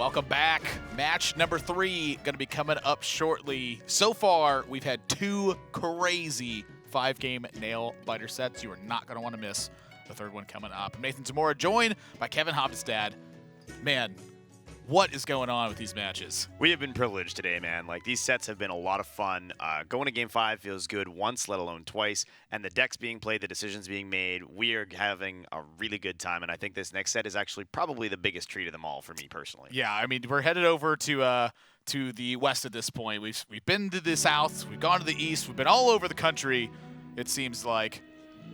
welcome back. Match number 3 going to be coming up shortly. So far, we've had 2 crazy 5-game nail-biter sets. You are not going to want to miss the third one coming up. I'm Nathan Zamora, joined by Kevin Hoppestad. Man, what is going on with these matches? We have been privileged today, man. Like, these sets have been a lot of fun. Going to Game 5 feels good once, let alone twice. And the decks being played, the decisions being made, we are having a really good time. And I think this next set is actually probably the biggest treat of them all for me personally. Yeah, I mean, we're headed over to the west at this point. We've been to the south, we've gone to the east, we've been all over the country. It seems like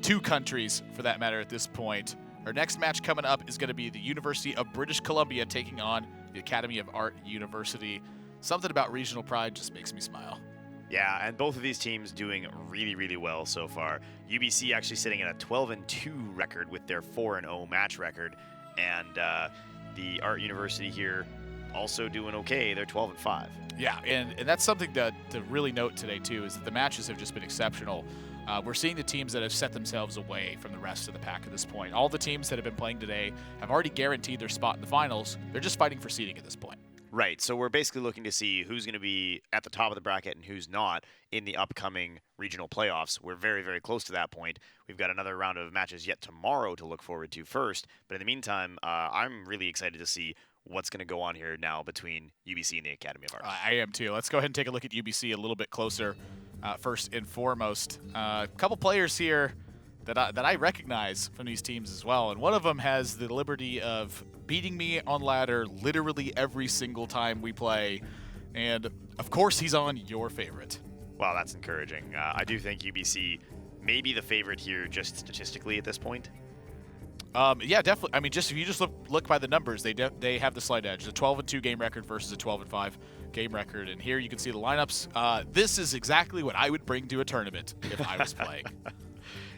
2 countries, for that matter, at this point. Our next match coming up is going to be the University of British Columbia taking on the Academy of Art University. Something about regional pride just makes me smile. Yeah, and both of these teams doing really, really well so far. UBC actually sitting at a 12-2 record with their 4-0 match record. And the Art University here also doing okay. They're 12-5. Yeah, and that's something to really note today, too, is that the matches have just been exceptional. We're seeing the teams that have set themselves away from the rest of the pack at this point. All the teams that have been playing today have already guaranteed their spot in the finals. They're just fighting for seeding at this point. Right, so we're basically looking to see who's going to be at the top of the bracket and who's not in the upcoming regional playoffs. We're very, very close to that point. We've got another round of matches yet tomorrow to look forward to first. But in the meantime, I'm really excited to see what's going to go on here now between UBC and the Academy of Art. I am too. Let's go ahead and take a look at UBC a little bit closer. First and foremost, a couple players here that I recognize from these teams as well, and one of them has the liberty of beating me on ladder literally every single time we play, and of course he's on your favorite. Well, that's encouraging. I do think UBC may be the favorite here just statistically at this point. Yeah, definitely. I mean, just if you just look by the numbers, they have the slight edge. A 12-2 game record versus a 12-5 game record. And here you can see the lineups. This is exactly what I would bring to a tournament if I was playing.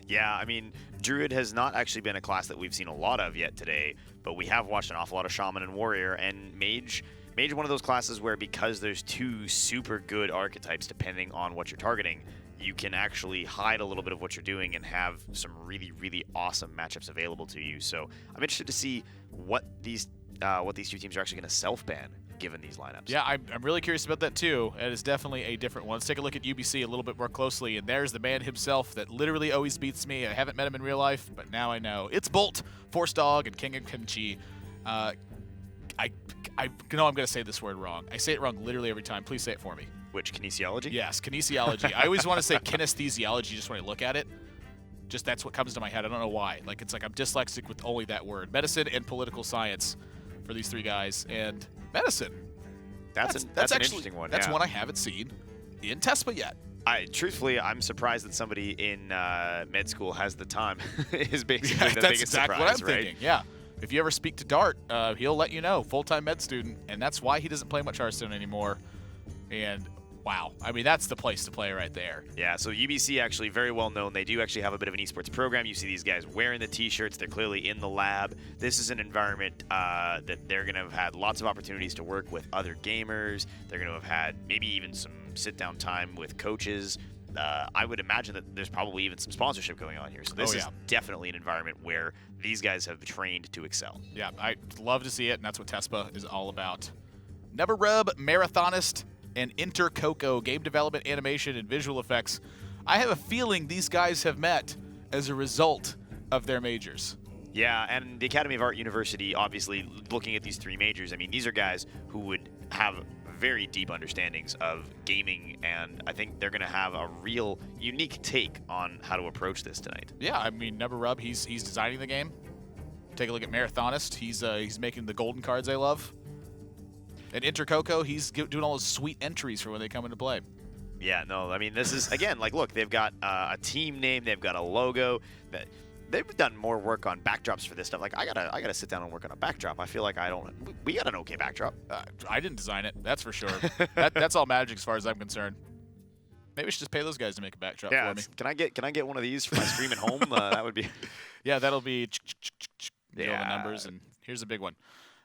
Yeah, I mean, Druid has not actually been a class that we've seen a lot of yet today, but we have watched an awful lot of Shaman and Warrior, and Mage one of those classes where because there's 2 super good archetypes depending on what you're targeting, you can actually hide a little bit of what you're doing and have some really, really awesome matchups available to you. So I'm interested to see what these 2 teams are actually going to self-ban given these lineups. Yeah, I'm really curious about that too. It is definitely a different one. Let's take a look at UBC a little bit more closely, and there's the man himself that literally always beats me. I haven't met him in real life, but now I know. It's Bolt, Force Dog, and King of Kimchi. I know I'm going to say this word wrong. I say it wrong literally every time. Please say it for me. Which, kinesiology? Yes, kinesiology. I always want to say kinesthesiology just when I look at it. Just that's what comes to my head. I don't know why. Like, it's like I'm dyslexic with only that word. Medicine and political science for these 3 guys. And medicine. That's an actually, interesting one. That's yeah. one I haven't seen in Tespa yet. Truthfully, I'm surprised that somebody in med school has the time. Is basically the that's biggest exactly surprise, what I'm right? thinking. Yeah. If you ever speak to Dart, he'll let you know. Full-time med student, and that's why he doesn't play much Hearthstone anymore. And wow, I mean, that's the place to play right there. Yeah, so UBC actually very well known. They do actually have a bit of an esports program. You see these guys wearing the t-shirts. They're clearly in the lab. This is an environment that they're going to have had lots of opportunities to work with other gamers. They're going to have had maybe even some sit-down time with coaches. I would imagine that there's probably even some sponsorship going on here. So this is definitely an environment where these guys have trained to excel. Yeah, I love to see it, and that's what Tespa is all about. Never Rub, Marathonist, and Intercoco, game development, animation, and visual effects. I have a feeling these guys have met as a result of their majors. Yeah, and the Academy of Art University, obviously, looking at these 3 majors, I mean, these are guys who would have very deep understandings of gaming, and I think they're going to have a real unique take on how to approach this tonight. Yeah, I mean, Never Rub, he's designing the game. Take a look at Marathonist. He's making the golden cards I love. And Intercoco, he's doing all those sweet entries for when they come into play. Yeah, no, I mean, this is, again, like, look, they've got a team name, they've got a logo. They've done more work on backdrops for this stuff. Like, I gotta sit down and work on a backdrop. I feel like we got an okay backdrop. I didn't design it, that's for sure. That's all magic as far as I'm concerned. Maybe we should just pay those guys to make a backdrop for me. Can I get one of these for my stream at home? That would be. Yeah, that'll be. All the numbers, and here's a big one.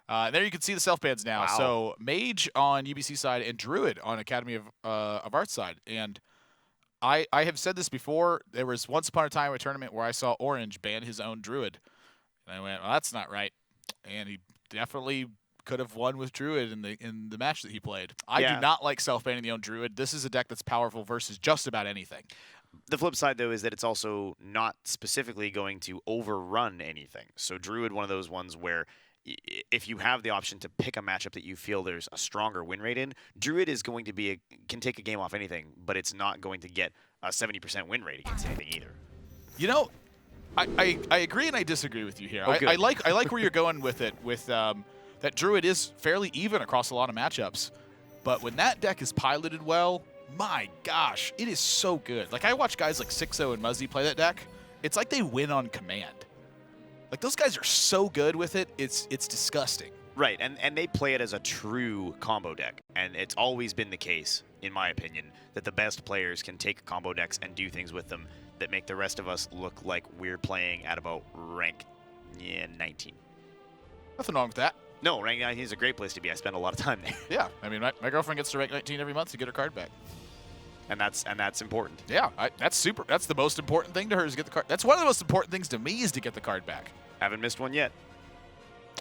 There you can see the self-bans now. Wow. So Mage on UBC side and Druid on Academy of Art side. And I have said this before. There was once upon a time a tournament where I saw Orange ban his own Druid. And I went, well, that's not right. And he definitely could have won with Druid in the match that he played. I Yeah. do not like self-banning the own Druid. This is a deck that's powerful versus just about anything. The flip side, though, is that it's also not specifically going to overrun anything. So Druid, one of those ones where if you have the option to pick a matchup that you feel there's a stronger win rate in, Druid is going to can take a game off anything, but it's not going to get a 70% win rate against anything either. You know, I agree and I disagree with you here. Oh, good. I like where you're going with it. With that Druid is fairly even across a lot of matchups, but when that deck is piloted well, my gosh, it is so good. Like I watch guys like Sixo and Muzzy play that deck. It's like they win on command. Like those guys are so good with it. It's disgusting. Right, and they play it as a true combo deck, and it's always been the case, in my opinion, that the best players can take combo decks and do things with them that make the rest of us look like we're playing at about rank 19. Nothing wrong with that. No, rank 19 is a great place to be. I spend a lot of time there. Yeah, I mean, my girlfriend gets to rank 19 every month to get her card back. And that's important. Yeah, that's super. That's the most important thing to her is to get the card. That's one of the most important things to me is to get the card back. Haven't missed one yet.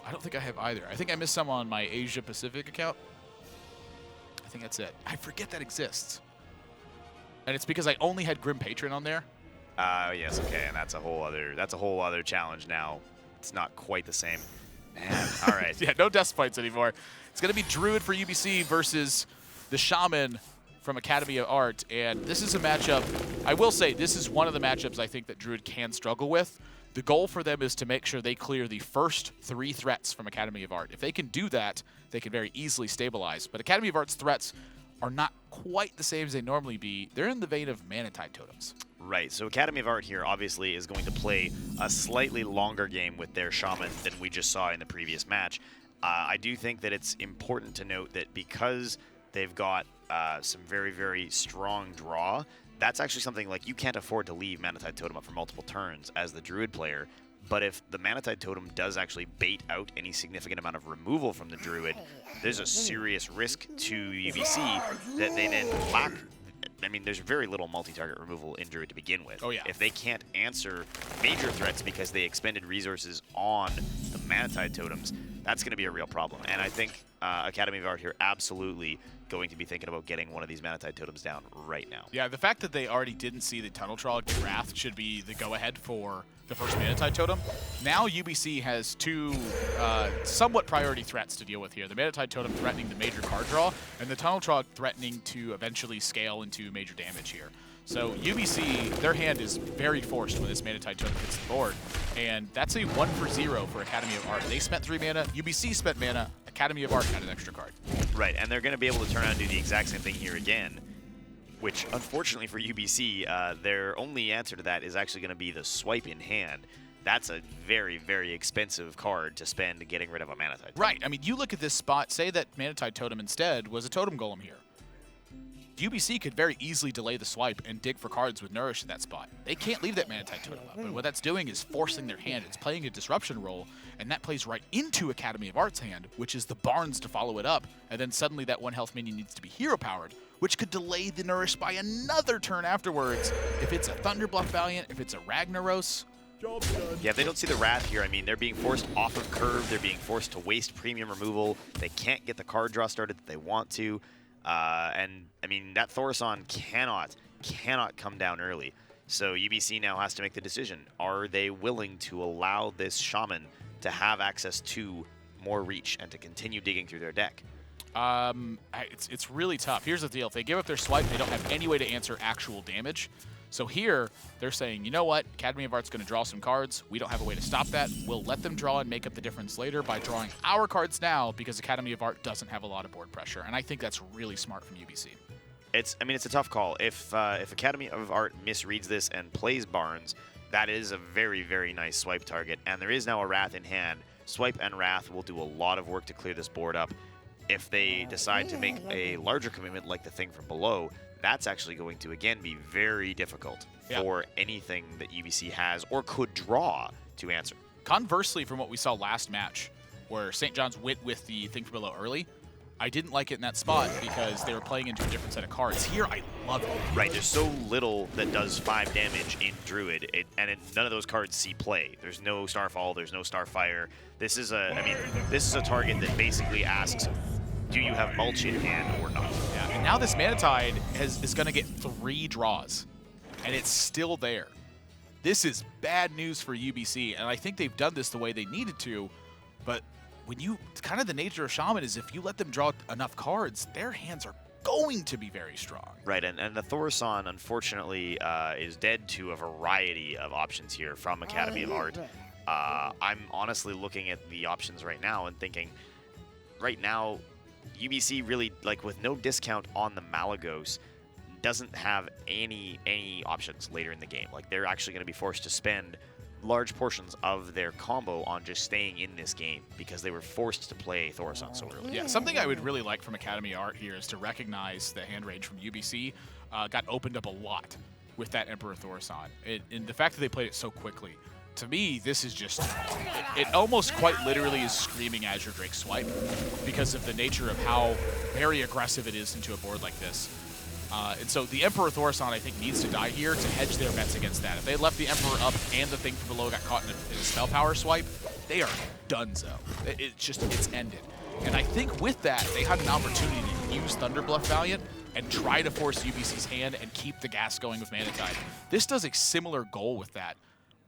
I don't think I have either. I think I missed some on my Asia Pacific account. I think that's it. I forget that exists. And it's because I only had Grim Patron on there. Yes, okay, and that's a whole other challenge now. It's not quite the same. Man, all right. Yeah, no death fights anymore. It's going to be Druid for UBC versus the Shaman from Academy of Art, and this is a matchup, I will say, this is one of the matchups I think that Druid can struggle with. The goal for them is to make sure they clear the first 3 threats from Academy of Art. If they can do that, they can very easily stabilize. But Academy of Art's threats are not quite the same as they normally be. They're in the vein of Manatide Totems. Right, so Academy of Art here obviously is going to play a slightly longer game with their Shaman than we just saw in the previous match. I do think that it's important to note that because they've got some very, very strong draw, that's actually something like you can't afford to leave Manatide Totem up for multiple turns as the Druid player. But if the Manatide Totem does actually bait out any significant amount of removal from the Druid, there's a serious risk to UBC that they then lack. I mean, there's very little multi-target removal in Druid to begin with. Oh, yeah. If they can't answer major threats because they expended resources on the Manatide Totems, that's going to be a real problem. And I think Academy of Art here absolutely going to be thinking about getting one of these Manatide Totems down right now. Yeah, the fact that they already didn't see the Tunnel Trog Wrath should be the go-ahead for the first Manatide Totem. Now UBC has 2 somewhat priority threats to deal with here. The Manatide Totem threatening the major card draw, and the Tunnel Trog threatening to eventually scale into major damage here. So UBC, their hand is very forced when this Manatide Totem hits the board, and that's a 1 for 0 for Academy of Art. They spent 3 mana, UBC spent mana, Academy of Art had an extra card. Right, and they're going to be able to turn around and do the exact same thing here again, which unfortunately for UBC, their only answer to that is actually going to be the swipe in hand. That's a very, very expensive card to spend getting rid of a Manatide Totem. Right, I mean, you look at this spot, say that Manatide Totem instead was a Totem Golem here. UBC could very easily delay the swipe and dig for cards with Nourish in that spot. They can't leave that Manatide Totem up, but what that's doing is forcing their hand. It's playing a disruption role, and that plays right into Academy of Art's hand, which is the Barnes to follow it up, and then suddenly that 1 health minion needs to be hero-powered, which could delay the Nourish by another turn afterwards. If it's a Thunderbluff Valiant, if it's a Ragnaros. Yeah, if they don't see the Wrath here, I mean, they're being forced off of curve, they're being forced to waste premium removal, they can't get the card draw started that they want to. And I mean, that Thaurissan cannot come down early. So UBC now has to make the decision. Are they willing to allow this Shaman to have access to more reach and to continue digging through their deck? It's really tough. Here's the deal. If they give up their swipe, they don't have any way to answer actual damage. So here, they're saying, you know what? Academy of Art's going to draw some cards. We don't have a way to stop that. We'll let them draw and make up the difference later by drawing our cards now because Academy of Art doesn't have a lot of board pressure. And I think that's really smart from UBC. It's a tough call. If Academy of Art misreads this and plays Barnes, that is a very, very nice swipe target. And there is now a Wrath in hand. Swipe and Wrath will do a lot of work to clear this board up. If they decide to make a larger commitment like the thing from below, that's actually going to, again, be very difficult for anything that UBC has or could draw to answer. Conversely, from what we saw last match, where St. John's went with the thing from below early, I didn't like it in that spot because they were playing into a different set of cards. Here, I love it. Right, there's so little that does 5 damage in Druid, none of those cards see play. There's no Starfall, there's no Starfire. This is a target that basically asks, do you have Mulch in hand or not? Yeah, and now this Mana Tide is going to get 3 draws, and it's still there. This is bad news for UBC, and I think they've done this the way they needed to, but kind of the nature of Shaman is if you let them draw enough cards, their hands are going to be very strong. Right, and the Thaurissan, unfortunately, is dead to a variety of options here from Academy of Art. I'm honestly looking at the options right now and thinking, right now, UBC really, like, with no discount on the Malagos, doesn't have any options later in the game. Like, they're actually going to be forced to spend large portions of their combo on just staying in this game because they were forced to play Thaurissan so early. Yeah, something I would really like from Academy Art here is to recognize the hand range from UBC got opened up a lot with that Emperor Thaurissan. And the fact that they played it so quickly, to me, this is just, it almost quite literally is screaming Azure Drake swipe because of the nature of how very aggressive it is into a board like this. And so the Emperor Thaurissan, I think, needs to die here to hedge their bets against that. If they left the Emperor up and the thing from below got caught in a spell power swipe, they are donezo. It's ended. And I think with that, they had an opportunity to use Thunderbluff Valiant and try to force UBC's hand and keep the gas going with Mana Tide. This does a similar goal with that,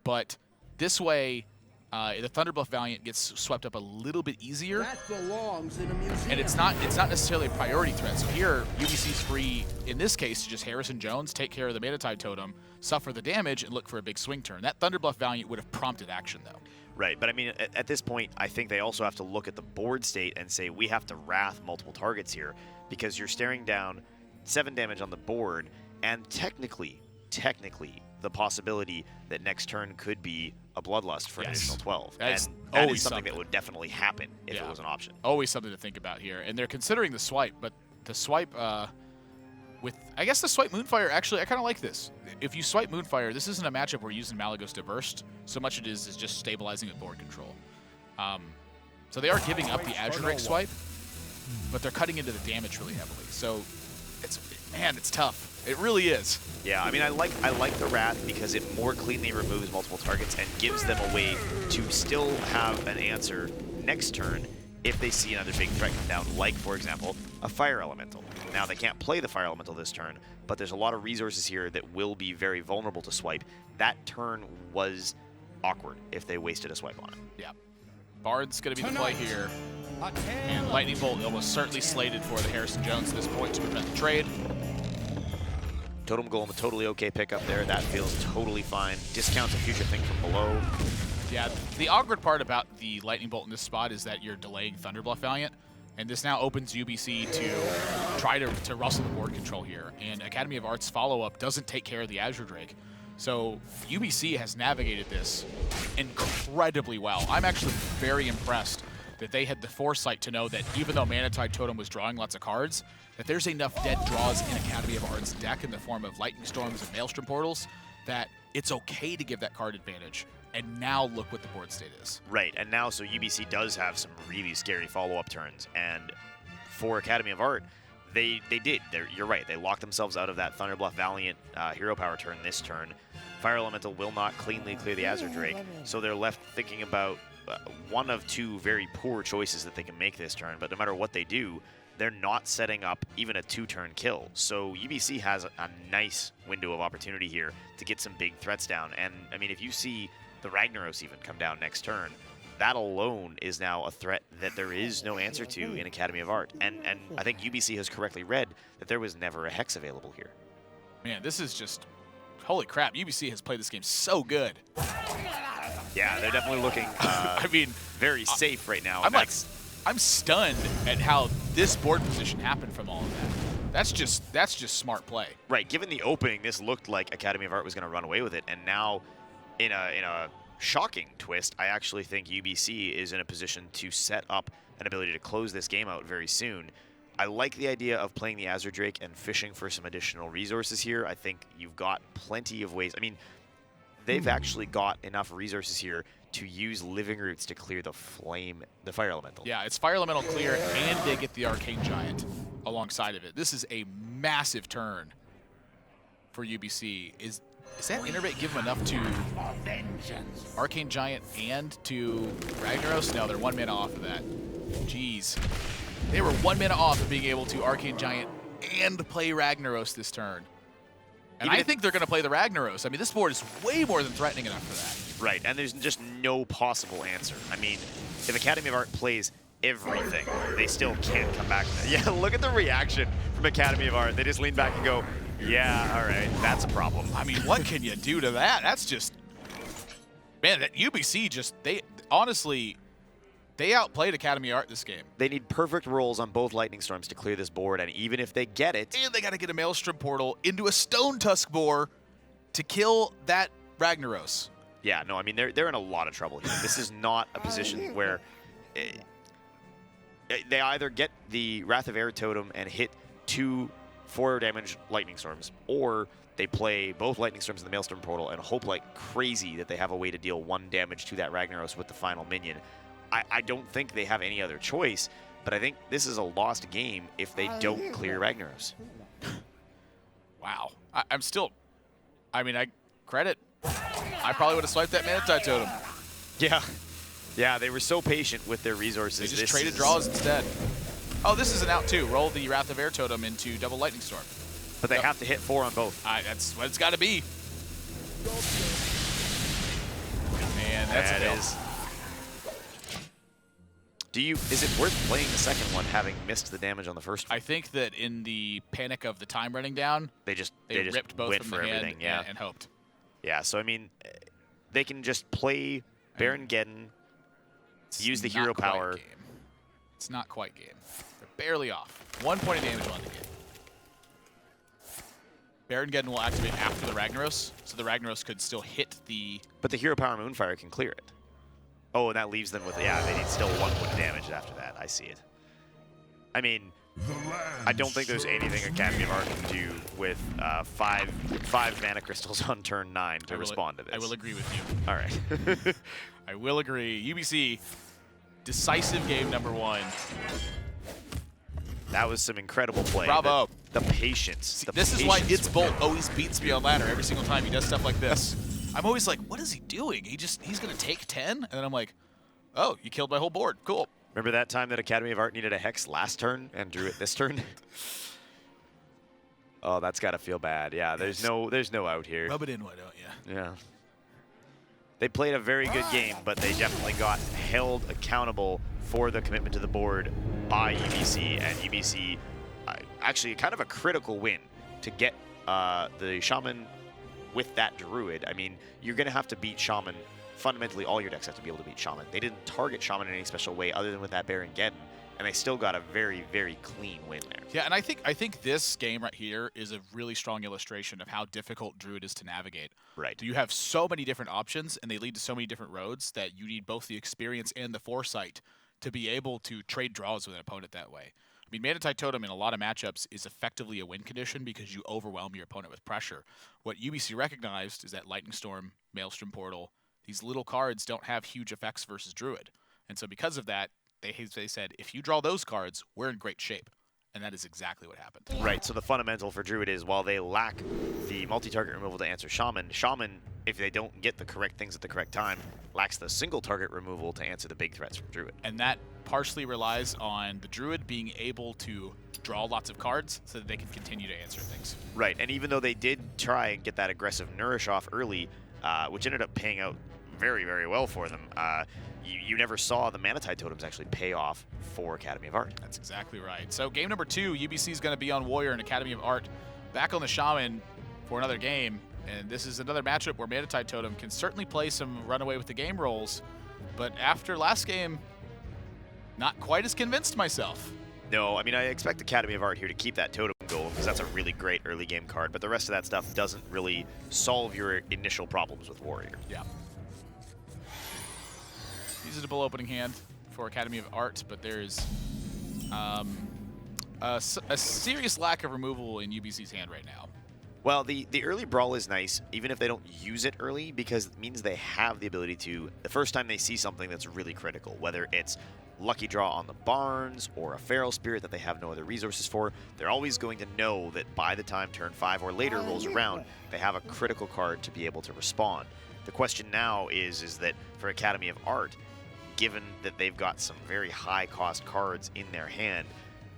but this way, the Thunderbluff Valiant gets swept up a little bit easier. That belongs in a museum. And it's not necessarily a priority threat. So here, UBC's free, in this case, to just Harrison Jones, take care of the Mana Tide Totem, suffer the damage, and look for a big swing turn. That Thunderbluff Valiant would have prompted action, though. Right, but I mean, at this point, I think they also have to look at the board state and say, we have to Wrath multiple targets here, because you're staring down 7 damage on the board, and technically, the possibility that next turn could be a Bloodlust for an additional 12. That is always something that would definitely happen if it was an option. Always something to think about here. And they're considering the swipe, but the swipe I guess the swipe Moonfire, actually, I kind of like this. If you swipe Moonfire, this isn't a matchup where using Malagos to burst. So much it is just stabilizing at board control. So they are giving up the Azure Drake swipe, but they're cutting into the damage really heavily. So it's tough. It really is. Yeah, I mean, I like the Wrath because it more cleanly removes multiple targets and gives them a way to still have an answer next turn if they see another big threat come down, like, for example, a Fire Elemental. Now, they can't play the Fire Elemental this turn, but there's a lot of resources here that will be very vulnerable to swipe. That turn was awkward if they wasted a swipe on it. Yeah. Bard's going to be the play here. And Lightning Bolt almost certainly slated for the Harrison Jones at this point to prevent the trade. Totem Golem, a totally okay pickup there. That feels totally fine. Discounts a future thing from below. Yeah, the awkward part about the Lightning Bolt in this spot is that you're delaying Thunderbluff Valiant, and this now opens UBC to try to rustle the board control here. And Academy of Arts follow-up doesn't take care of the Azure Drake. So UBC has navigated this incredibly well. I'm actually very impressed that they had the foresight to know that even though Mana Tide Totem was drawing lots of cards, that there's enough dead draws in Academy of Arts' deck in the form of Lightning Storms and Maelstrom Portals that it's okay to give that card advantage. And now look what the board state is. Right, and now so UBC does have some really scary follow-up turns, and for Academy of Art, they did. You're right, they locked themselves out of that Thunderbluff Valiant hero power turn this turn. Fire Elemental will not cleanly clear the Azure Drake, so they're left thinking about one of 2 very poor choices that they can make this turn, but no matter what they do, they're not setting up even a 2-turn kill. So UBC has a nice window of opportunity here to get some big threats down. And I mean, if you see the Ragnaros even come down next turn, that alone is now a threat that there is no answer to in Academy of Art. And I think UBC has correctly read that there was never a Hex available here. Man, this is just, holy crap, UBC has played this game so good. Yeah, they're definitely looking I mean, very safe right now. I'm stunned at how this board position happened from all of that. That's just smart play. Right, given the opening, this looked like Academy of Art was going to run away with it, and now in a shocking twist, I actually think UBC is in a position to set up an ability to close this game out very soon. I like the idea of playing the Azure Drake and fishing for some additional resources here. I think you've got plenty of ways. I mean, they've actually got enough resources here to use Living Roots to clear the Fire Elemental. Yeah, it's Fire Elemental clear, and they get the Arcane Giant alongside of it. This is a massive turn for UBC. Is that Innervate give them enough to Arcane Giant and to Ragnaros? No, they're 1 mana off of that. Jeez. They were 1 mana off of being able to Arcane Giant and play Ragnaros this turn. And I think they're going to play the Ragnaros. I mean, this board is way more than threatening enough for that. Right, and there's just no possible answer. I mean, if Academy of Art plays everything, they still can't come back. Yeah, look at the reaction from Academy of Art. They just lean back and go, yeah, all right, that's a problem. I mean, what can you do to that? That's just... Man, that UBC just... Honestly, they outplayed Academy of Art this game. They need perfect rolls on both Lightning Storms to clear this board, and even if they get it... And they got to get a Maelstrom Portal into a Stone Tusk Boar to kill that Ragnaros. Yeah, no, I mean, they're in a lot of trouble here. This is not a position where they either get the Wrath of Air Totem and hit 2 4-damage Lightning Storms, or they play both Lightning Storms in the Maelstrom Portal and hope like crazy that they have a way to deal 1 damage to that Ragnaros with the final minion. I don't think they have any other choice, but I think this is a lost game if they don't clear Ragnaros. Wow. I'm still... I mean, credit. I probably would have swiped that Manatide Totem. Yeah. Yeah, they were so patient with their resources. They just traded draws instead. Oh, this is an out too. Roll the Wrath of Air Totem into double Lightning Storm. But they have to hit 4 on both. That's what it's got to be. Man, that's a is. Is it worth playing the second one, having missed the damage on the first one? I think that in the panic of the time running down, they just ripped both went from for the hand everything, yeah. and hoped. Yeah, so I mean, they can just play Baron Geddon, use the hero power. Game. It's not quite game. They're barely off. 1 point of damage on the game. Baron Geddon will activate after the Ragnaros, so the Ragnaros could still hit the... But the hero power Moonfire can clear it. Oh, and that leaves them with, yeah, they need still 1 point of damage after that. I see it. I mean, I don't think there's anything Academy of Art can do with five mana crystals on turn 9 to respond to this. I will agree with you. All right. I will agree. UBC, decisive game number 1. That was some incredible play. Bravo. The patience. This is why It's Bolt always beats me on ladder every single time he does stuff like this. I'm always like, what is he doing? He's going to take 10? And then I'm like, oh, you killed my whole board. Cool. Remember that time that Academy of Art needed a Hex last turn and drew it this turn? Oh, that's got to feel bad. Yeah, there's no out here. Rub it in, why don't you? Yeah. They played a very good game, but they definitely got held accountable for the commitment to the board by UBC, and UBC actually kind of a critical win to get the Shaman with that Druid. I mean, you're going to have to beat Shaman. Fundamentally, all your decks have to be able to beat Shaman. They didn't target Shaman in any special way other than with that Baron Geddon, and they still got a very, very clean win there. Yeah, and I think this game right here is a really strong illustration of how difficult Druid is to navigate. Right. You have so many different options, and they lead to so many different roads that you need both the experience and the foresight to be able to trade draws with an opponent that way. I mean, Manatide Totem in a lot of matchups is effectively a win condition because you overwhelm your opponent with pressure. What UBC recognized is that Lightning Storm, Maelstrom Portal, these little cards don't have huge effects versus Druid. And so because of that, they said, if you draw those cards, we're in great shape. And that is exactly what happened. Right, so the fundamental for Druid is while they lack the multi-target removal to answer Shaman, if they don't get the correct things at the correct time, lacks the single target removal to answer the big threats from Druid. And that partially relies on the Druid being able to draw lots of cards so that they can continue to answer things. Right, and even though they did try and get that aggressive Nourish off early, which ended up paying out very, very well for them, you never saw the Manatide Totems actually pay off for Academy of Art. That's exactly right. So game number 2, UBC is going to be on Warrior and Academy of Art back on the Shaman for another game. And this is another matchup where Manatide Totem can certainly play some runaway with the game rolls. But after last game, not quite as convinced myself. No, I mean, I expect Academy of Art here to keep that Totem going because that's a really great early game card. But the rest of that stuff doesn't really solve your initial problems with Warrior. Yeah. Usable opening hand for Academy of Art, but there's a serious lack of removal in UBC's hand right now. Well, the early brawl is nice, even if they don't use it early, because it means they have the ability to, the first time they see something that's really critical, whether it's lucky draw on the Barns or a Feral Spirit that they have no other resources for, they're always going to know that by the time turn 5 or later rolls around, they have a critical card to be able to respond. The question now is that for Academy of Art, given that they've got some very high cost cards in their hand,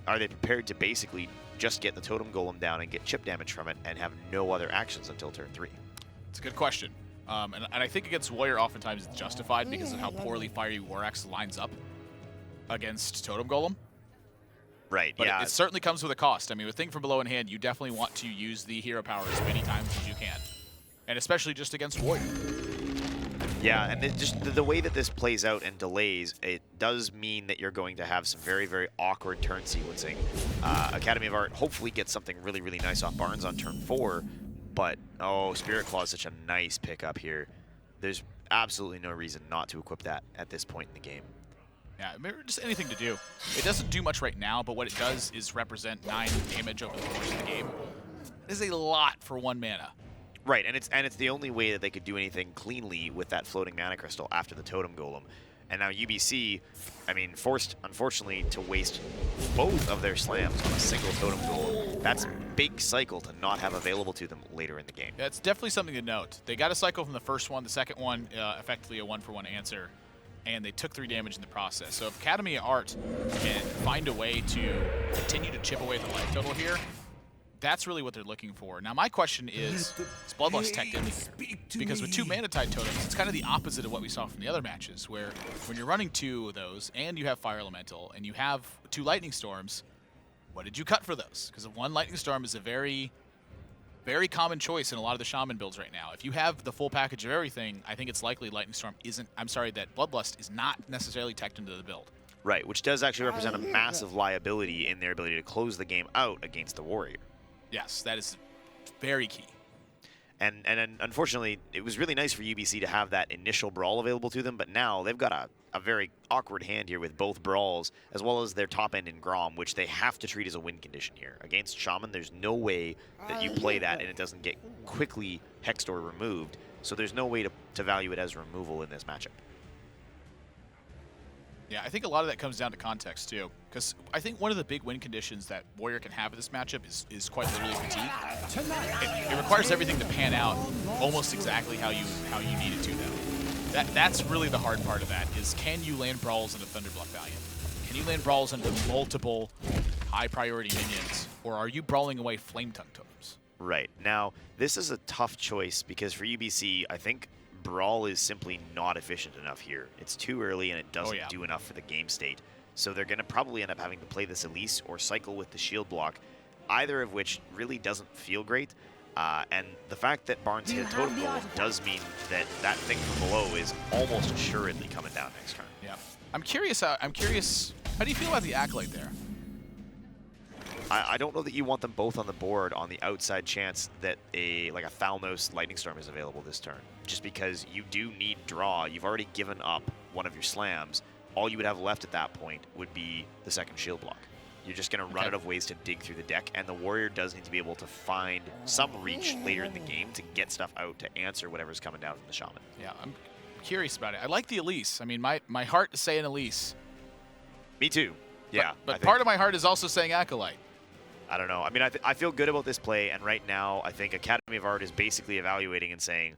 are they prepared to basically just get the Totem Golem down and get chip damage from it and have no other actions until turn 3? It's a good question. And I think against Warrior oftentimes it's justified because of how poorly Fiery War Axe lines up against Totem Golem. Right, But yeah. it certainly comes with a cost. I mean, with Thing from Below in hand, you definitely want to use the hero power as many times as you can. And especially just against Warrior. Yeah, and just the way that this plays out and delays, it does mean that you're going to have some very, very awkward turn sequencing. Academy of Art hopefully gets something really, really nice off Barnes on turn 4, but, oh, Spirit Claw is such a nice pickup here. There's absolutely no reason not to equip that at this point in the game. Yeah, just anything to do. It doesn't do much right now, but what it does is represent 9 damage over the course of the game. It is a lot for 1 mana. Right, and it's the only way that they could do anything cleanly with that floating mana crystal after the Totem Golem. And now UBC, I mean, forced, unfortunately, to waste both of their slams on a single Totem Golem. That's a big cycle to not have available to them later in the game. Yeah, it's definitely something to note. They got a cycle from the first one. The second one, effectively a 1-for-1 answer. And they took 3 damage in the process. So if Academy of Art can find a way to continue to chip away at the life total here, that's really what they're looking for. Now, my question is Bloodlust teched into here? Because with 2 Mana Tide totems, it's kind of the opposite of what we saw from the other matches, where when you're running 2 of those, and you have Fire Elemental, and you have 2 Lightning Storms, what did you cut for those? Because 1 Lightning Storm is a very, very common choice in a lot of the Shaman builds right now. If you have the full package of everything, I think it's likely Lightning Storm isn't, that Bloodlust is not necessarily teched into the build. Right, which does actually represent a massive liability in their ability to close the game out against the Warrior. Yes, that is very key. And unfortunately, it was really nice for UBC to have that initial brawl available to them, but now they've got a very awkward hand here with both brawls, as well as their top end in Grom, which they have to treat as a win condition here. Against Shaman, there's no way that you play that and it doesn't get quickly hexed or removed, so there's no way to value it as removal in this matchup. Yeah, I think a lot of that comes down to context, too. Because I think one of the big win conditions that Warrior can have in this matchup is quite literally fatigue. It requires everything to pan out almost exactly how you need it to, though. That's really the hard part of that, is can you land brawls into Thunderbluff Valiant? Can you land brawls into multiple high-priority minions? Or are you brawling away Flame Tongue totems? Right. Now, this is a tough choice, because for UBC, I think Brawl is simply not efficient enough here. It's too early and it doesn't do enough for the game state. So they're going to probably end up having to play this Elise or cycle with the shield block, either of which really doesn't feel great. And the fact that Barnes hit Totem Golem does mean that that Thing from Below is almost assuredly coming down next turn. Yeah. I'm curious, how do you feel about the Acolyte there? I don't know that you want them both on the board on the outside chance that a Thalnos Lightning Storm is available this turn. Just because you do need draw. You've already given up one of your slams. All you would have left at that point would be the second shield block. You're just going to run out of ways to dig through the deck, and the Warrior does need to be able to find some reach later in the game to get stuff out to answer whatever's coming down from the Shaman. Yeah, I'm curious about it. I like the Elise. I mean, my heart is saying Elise. Me too. Yeah. But part of my heart is also saying Acolyte. I don't know. I mean, I feel good about this play, and right now I think Academy of Art is basically evaluating and saying,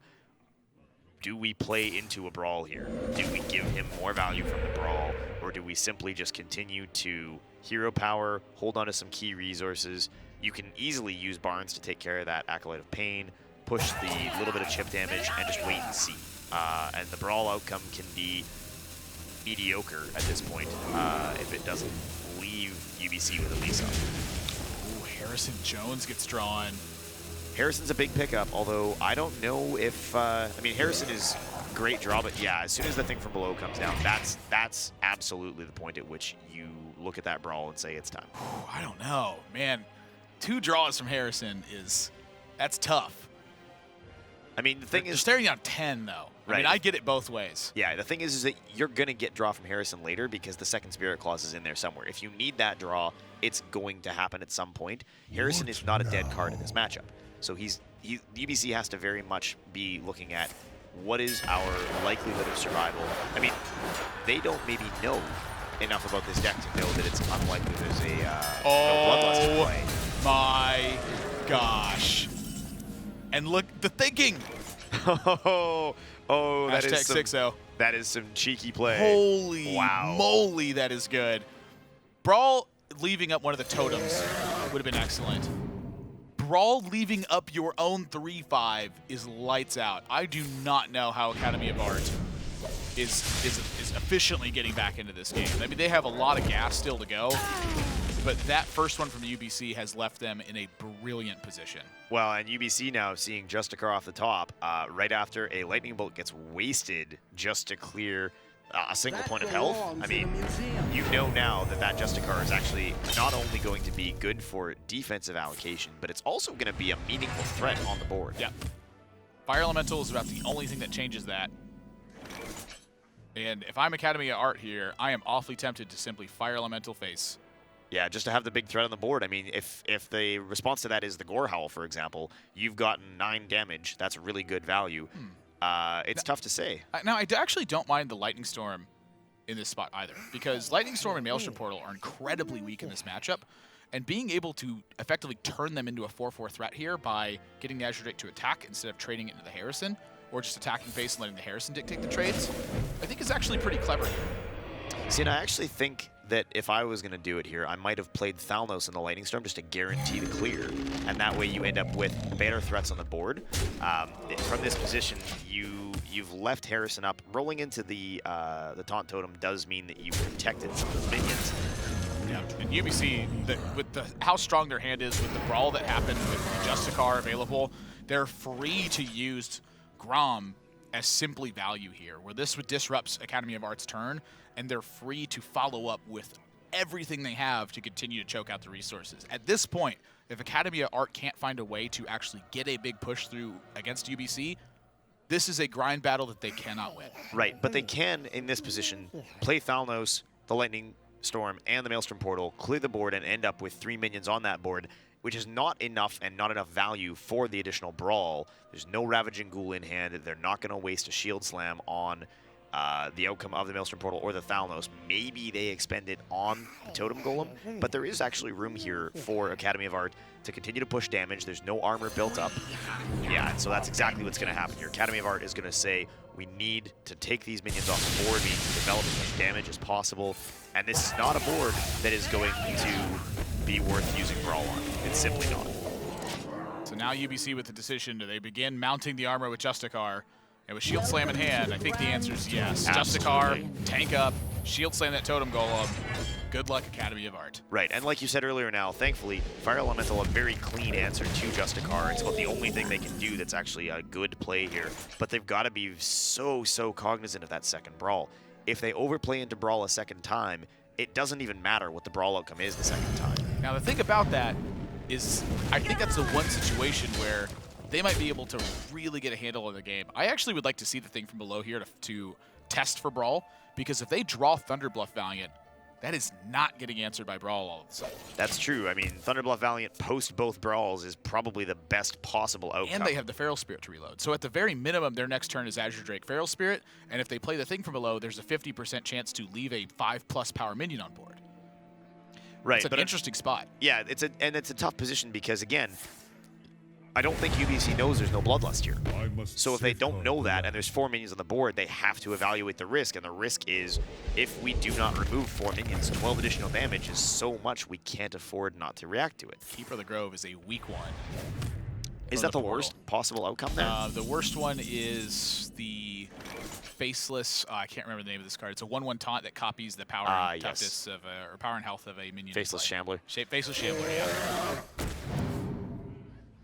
do we play into a brawl here? Do we give him more value from the brawl, or do we simply just continue to hero power, hold on to some key resources? You can easily use Barnes to take care of that Acolyte of Pain, push the little bit of chip damage, and just wait and see. And the brawl outcome can be mediocre at this point if it doesn't leave UBC with a lease up. Harrison Jones gets drawn. Harrison's a big pickup, although I don't know if... I mean, Harrison is great draw, but yeah, as soon as the Thing from Below comes down, that's absolutely the point at which you look at that brawl and say it's time. I don't know. Man, 2 draws from Harrison that's tough. I mean, the thing They're is... staring down 10, though. Right. I mean, I get it both ways. Yeah, the thing is that you're going to get draw from Harrison later because the second Spirit Clause is in there somewhere. If you need that draw, it's going to happen at some point. Harrison is not a dead card in this matchup. So UBC has to very much be looking at what is our likelihood of survival. I mean, they don't maybe know enough about this deck to know that it's unlikely there's a no Bloodlust in play. My gosh. And look, the thinking. Oh, that is Hashtag some, 6-0. that is some cheeky play. Holy Wow. moly, that is good. Brawl leaving up one of the totems would have been excellent. Brawl leaving up your own 3-5 is lights out. I do not know how Academy of Art is efficiently getting back into this game. I mean, they have a lot of gas still to go, but that first one from UBC has left them in a brilliant position. Well, and UBC now seeing Justicar off the top right after a lightning bolt gets wasted just to clear a single point of health. I mean, you know now that that Justicar is actually not only going to be good for defensive allocation, but it's also going to be a meaningful threat on the board. Yeah. Fire Elemental is about the only thing that changes that. And if I'm Academy of Art here, I am awfully tempted to simply Fire Elemental face. Yeah, just to have the big threat on the board. I mean, if the response to that is the Gore Howl, for example, you've gotten 9 damage. That's really good value. It's tough to say. Now, I actually don't mind the Lightning Storm in this spot either, because Lightning Storm and Maelstrom Portal are incredibly weak in this matchup, and being able to effectively turn them into a 4-4 threat here by getting the Azure Drake to attack instead of trading it into the Harrison, or just attacking face and letting the Harrison dictate the trades, I think is actually pretty clever here. See, and I actually think that if I was going to do it here, I might have played Thalnos in the Lightning Storm just to guarantee the clear, and that way you end up with better threats on the board. From this position, you've left Harrison up. Rolling into the Taunt Totem does mean that you protected some of those minions. Yeah, and UBC, with how strong their hand is with the brawl that happened with Justicar available, they're free to use Grom as simply value here, where this would disrupts Academy of Art's turn, and they're free to follow up with everything they have to continue to choke out the resources. At this point, if Academy of Art can't find a way to actually get a big push through against UBC, this is a grind battle that they cannot win. Right, but they can, in this position, play Thalnos, the Lightning Storm, and the Maelstrom Portal, clear the board, and end up with 3 minions on that board, which is not enough and not enough value for the additional brawl. There's no Ravaging Ghoul in hand. They're not going to waste a Shield Slam on the outcome of the Maelstrom Portal or the Thalnos. Maybe they expend it on the Totem Golem, but there is actually room here for Academy of Art to continue to push damage. There's no armor built up. Yeah, and so that's exactly what's going to happen here. Academy of Art is going to say, we need to take these minions off the board. We need to develop as much damage as possible. And this is not a board that is going to be worth using Brawl on. It's simply not. So now UBC with the decision, do they begin mounting the armor with Justicar? And with Shield Slam in hand, I think the answer is yes. Absolutely. Justicar, tank up, Shield Slam that Totem Golem. Good luck, Academy of Art. Right, and like you said earlier now, thankfully, Fire Elemental, a very clean answer to Justicar. It's about the only thing they can do that's actually a good play here. But they've got to be so cognizant of that second Brawl. If they overplay into Brawl a second time, it doesn't even matter what the Brawl outcome is the second time. Now, the thing about that is I think that's the one situation where they might be able to really get a handle on the game. I actually would like to see the thing from below here to test for Brawl, because if they draw Thunderbluff Valiant, that is not getting answered by Brawl all of a sudden. That's true. I mean, Thunderbluff Valiant post both Brawls is probably the best possible outcome. And they have the Feral Spirit to reload. So at the very minimum, their next turn is Azure Drake Feral Spirit, and if they play the thing from below, there's a 50% chance to leave a 5+ power minion on board. Right, It's an interesting spot. Yeah, it's a tough position because, again, I don't think UBC knows there's no Bloodlust here. So if they don't know that and there's 4 minions on the board, they have to evaluate the risk. And the risk is, if we do not remove 4 minions, 12 additional damage is so much we can't afford not to react to it. Keeper of the Grove is a weak one. Is that the worst possible outcome there? The worst one is the Faceless, I can't remember the name of this card. It's a 1/1 taunt that copies the power and toughness of or power and health of a minion. Faceless Shambler. Faceless Shambler, yeah.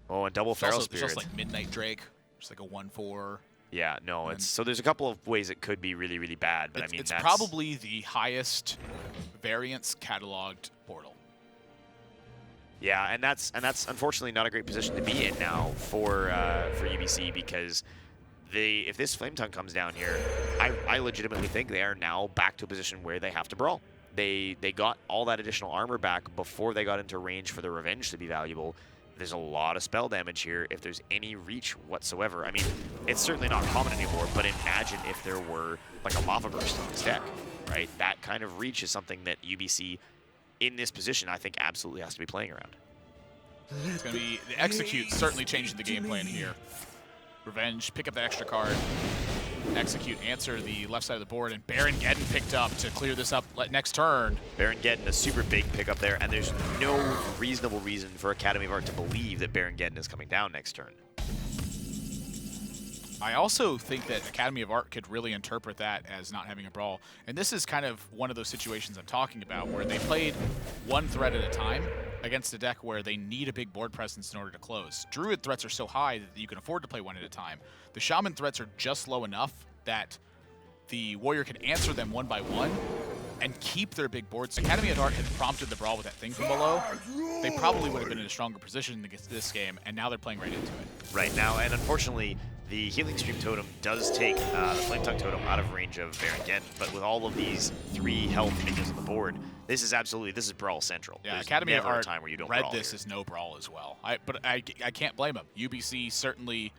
Oh, and double Feral Spirit. It's also like Midnight Drake, just like a 1/4. Yeah, no, so there's a couple of ways it could be really bad, but I mean, it's probably the highest variance cataloged portal. Yeah, and that's unfortunately not a great position to be in now for UBC, because if this Flame Tongue comes down here, I legitimately think they are now back to a position where they have to brawl. They got all that additional armor back before they got into range for the Revenge to be valuable. there's a lot of spell damage here if there's any reach whatsoever. I mean, it's certainly not common anymore, but imagine if there were like a Lava Burst on this deck, right? That kind of reach is something that UBC in this position, I think, absolutely has to be playing around. It's going to be the Execute certainly changing the game plan here. Revenge, pick up the extra card. Execute, answer the left side of the board, and Baron Geddon picked up to clear this up next turn. Baron Geddon, a super big pickup there, and there's no reasonable reason for Academy of Art to believe that Baron Geddon is coming down next turn. I also think that Academy of Art could really interpret that as not having a brawl. And this is kind of one of those situations I'm talking about where they played one threat at a time against a deck where they need a big board presence in order to close. Druid threats are so high that you can afford to play one at a time. The Shaman threats are just low enough that the Warrior can answer them one by one and keep their big boards. Academy of Art had prompted the brawl with that thing from below. They probably would have been in a stronger position against this game, and now they're playing right into it. Right now, and unfortunately, the Healing Stream Totem does take the Flame Tongue Totem out of range of Baron Geddon, but with all of these 3 health minions on the board, this is Brawl Central. Yeah, There's Academy of never Art a time where you don't read brawl this here. as no brawl as well. But I can't blame them. UBC certainly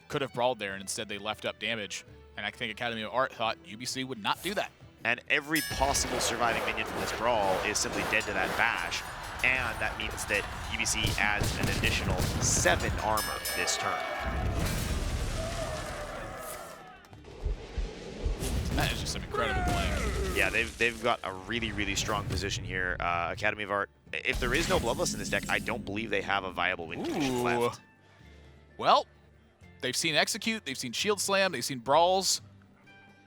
could have brawled there, and instead they left up damage. And I think Academy of Art thought UBC would not do that. And every possible surviving minion from this brawl is simply dead to that bash, and that means that UBC adds an additional 7 armor this turn. That is just some incredible playing. Yeah, they've got a really, really strong position here. Academy of Art, if there is no Bloodlust in this deck, I don't believe they have a viable win condition left. Well, they've seen Execute, they've seen Shield Slam, they've seen Brawls.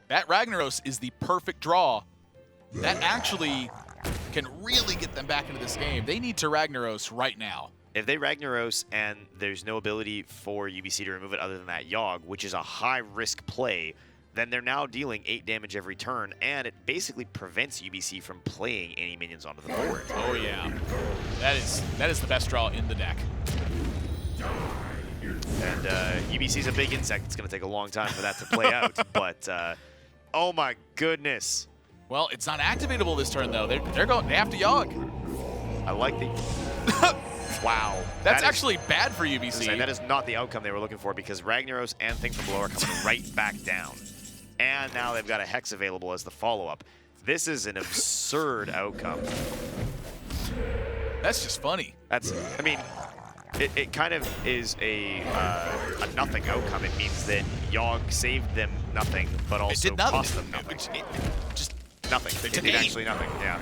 That Ragnaros is the perfect draw. That actually can really get them back into this game. They need to Ragnaros right now. If they Ragnaros and there's no ability for UBC to remove it other than that Yogg, which is a high-risk play, then they're now dealing 8 damage every turn, and it basically prevents UBC from playing any minions onto the board. Oh yeah, that is the best draw in the deck. And UBC's a big insect. It's going to take a long time for that to play out, but oh my goodness. Well, it's not activatable this turn though. They have to Yogg. I like the... Wow. That's that actually bad for UBC. That is not the outcome they were looking for, because Ragnaros and Thing from Below are coming right back down. And now they've got a Hex available as the follow-up. This is an absurd outcome. That's just funny. I mean, it kind of is a nothing outcome. It means that Yogg saved them nothing, but also cost them nothing. Just Nothing. They did actually nothing, yeah.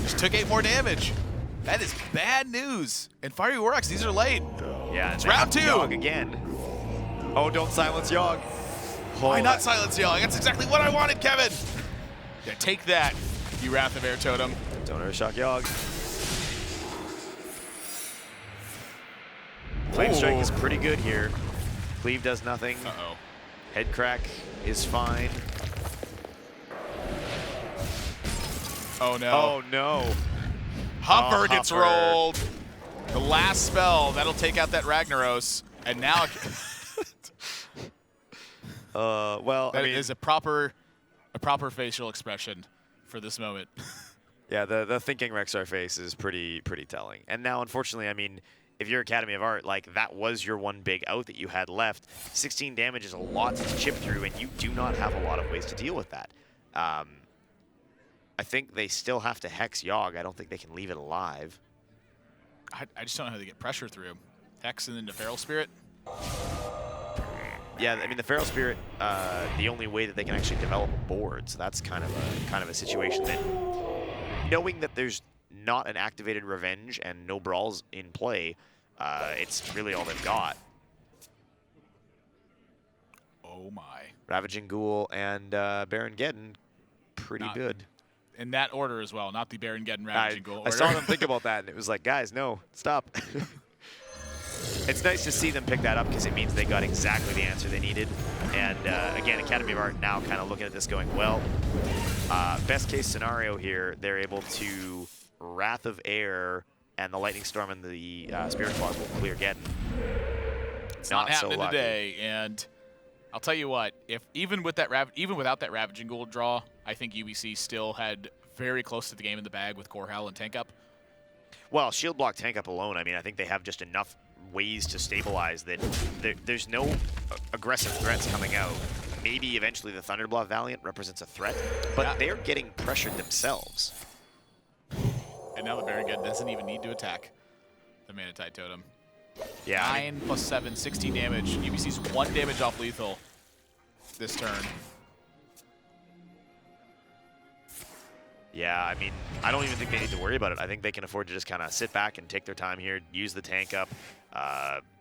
Just took 8 more damage. That is bad news. And Fiery Warx, these are late. Yeah, it's round 2. Yogg again. Oh, don't silence Yogg. Why not silence Yogg? That's exactly what I wanted, Kevin. Yeah, take that, you Wrath of Air Totem. Don't Shock Yogg. Flame Strike is pretty good here. Cleave does nothing. Uh-oh. Head Crack is fine. Oh no. Oh no. Huffer gets Huffer. rolled. The last spell, that'll take out that Ragnaros. And now Well, that I mean, is a proper facial expression for this moment. yeah, the thinking Rexar face is pretty telling. And now, unfortunately, I mean, if you're Academy of Art, like, that was your one big out that you had left. 16 damage is a lot to chip through, and you do not have a lot of ways to deal with that. I think they still have to Hex Yogg. I don't think they can leave it alive. I just don't know how to get pressure through. Hex and then the Feral Spirit. Yeah, I mean, the Feral Spirit, the only way that they can actually develop a board, so that's kind of a situation that, knowing that there's not an activated Revenge and no Brawls in play, it's really all they've got. Oh my. Ravaging Ghoul and Baron Geddon, pretty good. In that order as well, not the Baron Geddon Ravaging Ghoul order. I saw them think about that, and it was like, guys, no, stop. It's nice to see them pick that up, because it means they got exactly the answer they needed. And again, Academy of Art now kind of looking at this going, well, best case scenario here, they're able to Wrath of Air, and the Lightning Storm and the Spirit Claws will clear Geddon. It's not happening today, and I'll tell you what, even without that Ravaging Ghoul draw, I think UBC still had very close to the game in the bag with Core Hell and Tank Up. Well, shield block tank up alone, I mean, I think they have just enough ways to stabilize that there's no aggressive threats coming out. Maybe eventually the Thunderbluff Valiant represents a threat, but they're getting pressured themselves. And now the Baron doesn't even need to attack the Manatide Totem. Yeah. 9 plus 7, 16 damage. UBC's 1 damage off lethal this turn. Yeah, I mean, I don't even think they need to worry about it. I think they can afford to just kind of sit back and take their time here, use the tank up.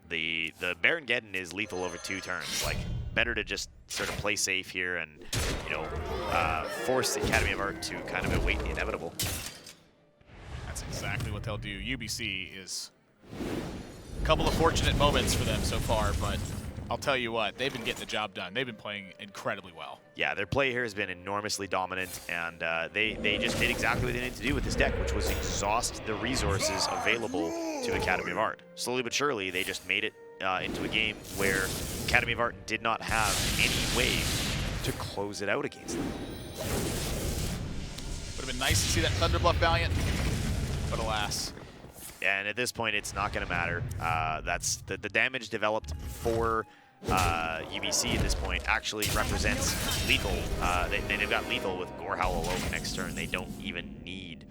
The Baron Geddon is lethal over 2 turns. Like, better to just sort of play safe here and, you know, force the Academy of Art to kind of await the inevitable. That's exactly what they'll do. UBC is a couple of fortunate moments for them so far, but I'll tell you what, they've been getting the job done. They've been playing incredibly well. Yeah, their play here has been enormously dominant, and they just did exactly what they needed to do with this deck, which was exhaust the resources available to Academy of Art. Slowly but surely, they just made it into a game where Academy of Art did not have any way to close it out against them. Would have been nice to see that Thunderbluff Valiant, but alas. Yeah, and at this point, it's not going to matter. That's the damage developed for UBC at this point actually represents lethal. They've got lethal with Gorehowl alone next turn. They don't even need.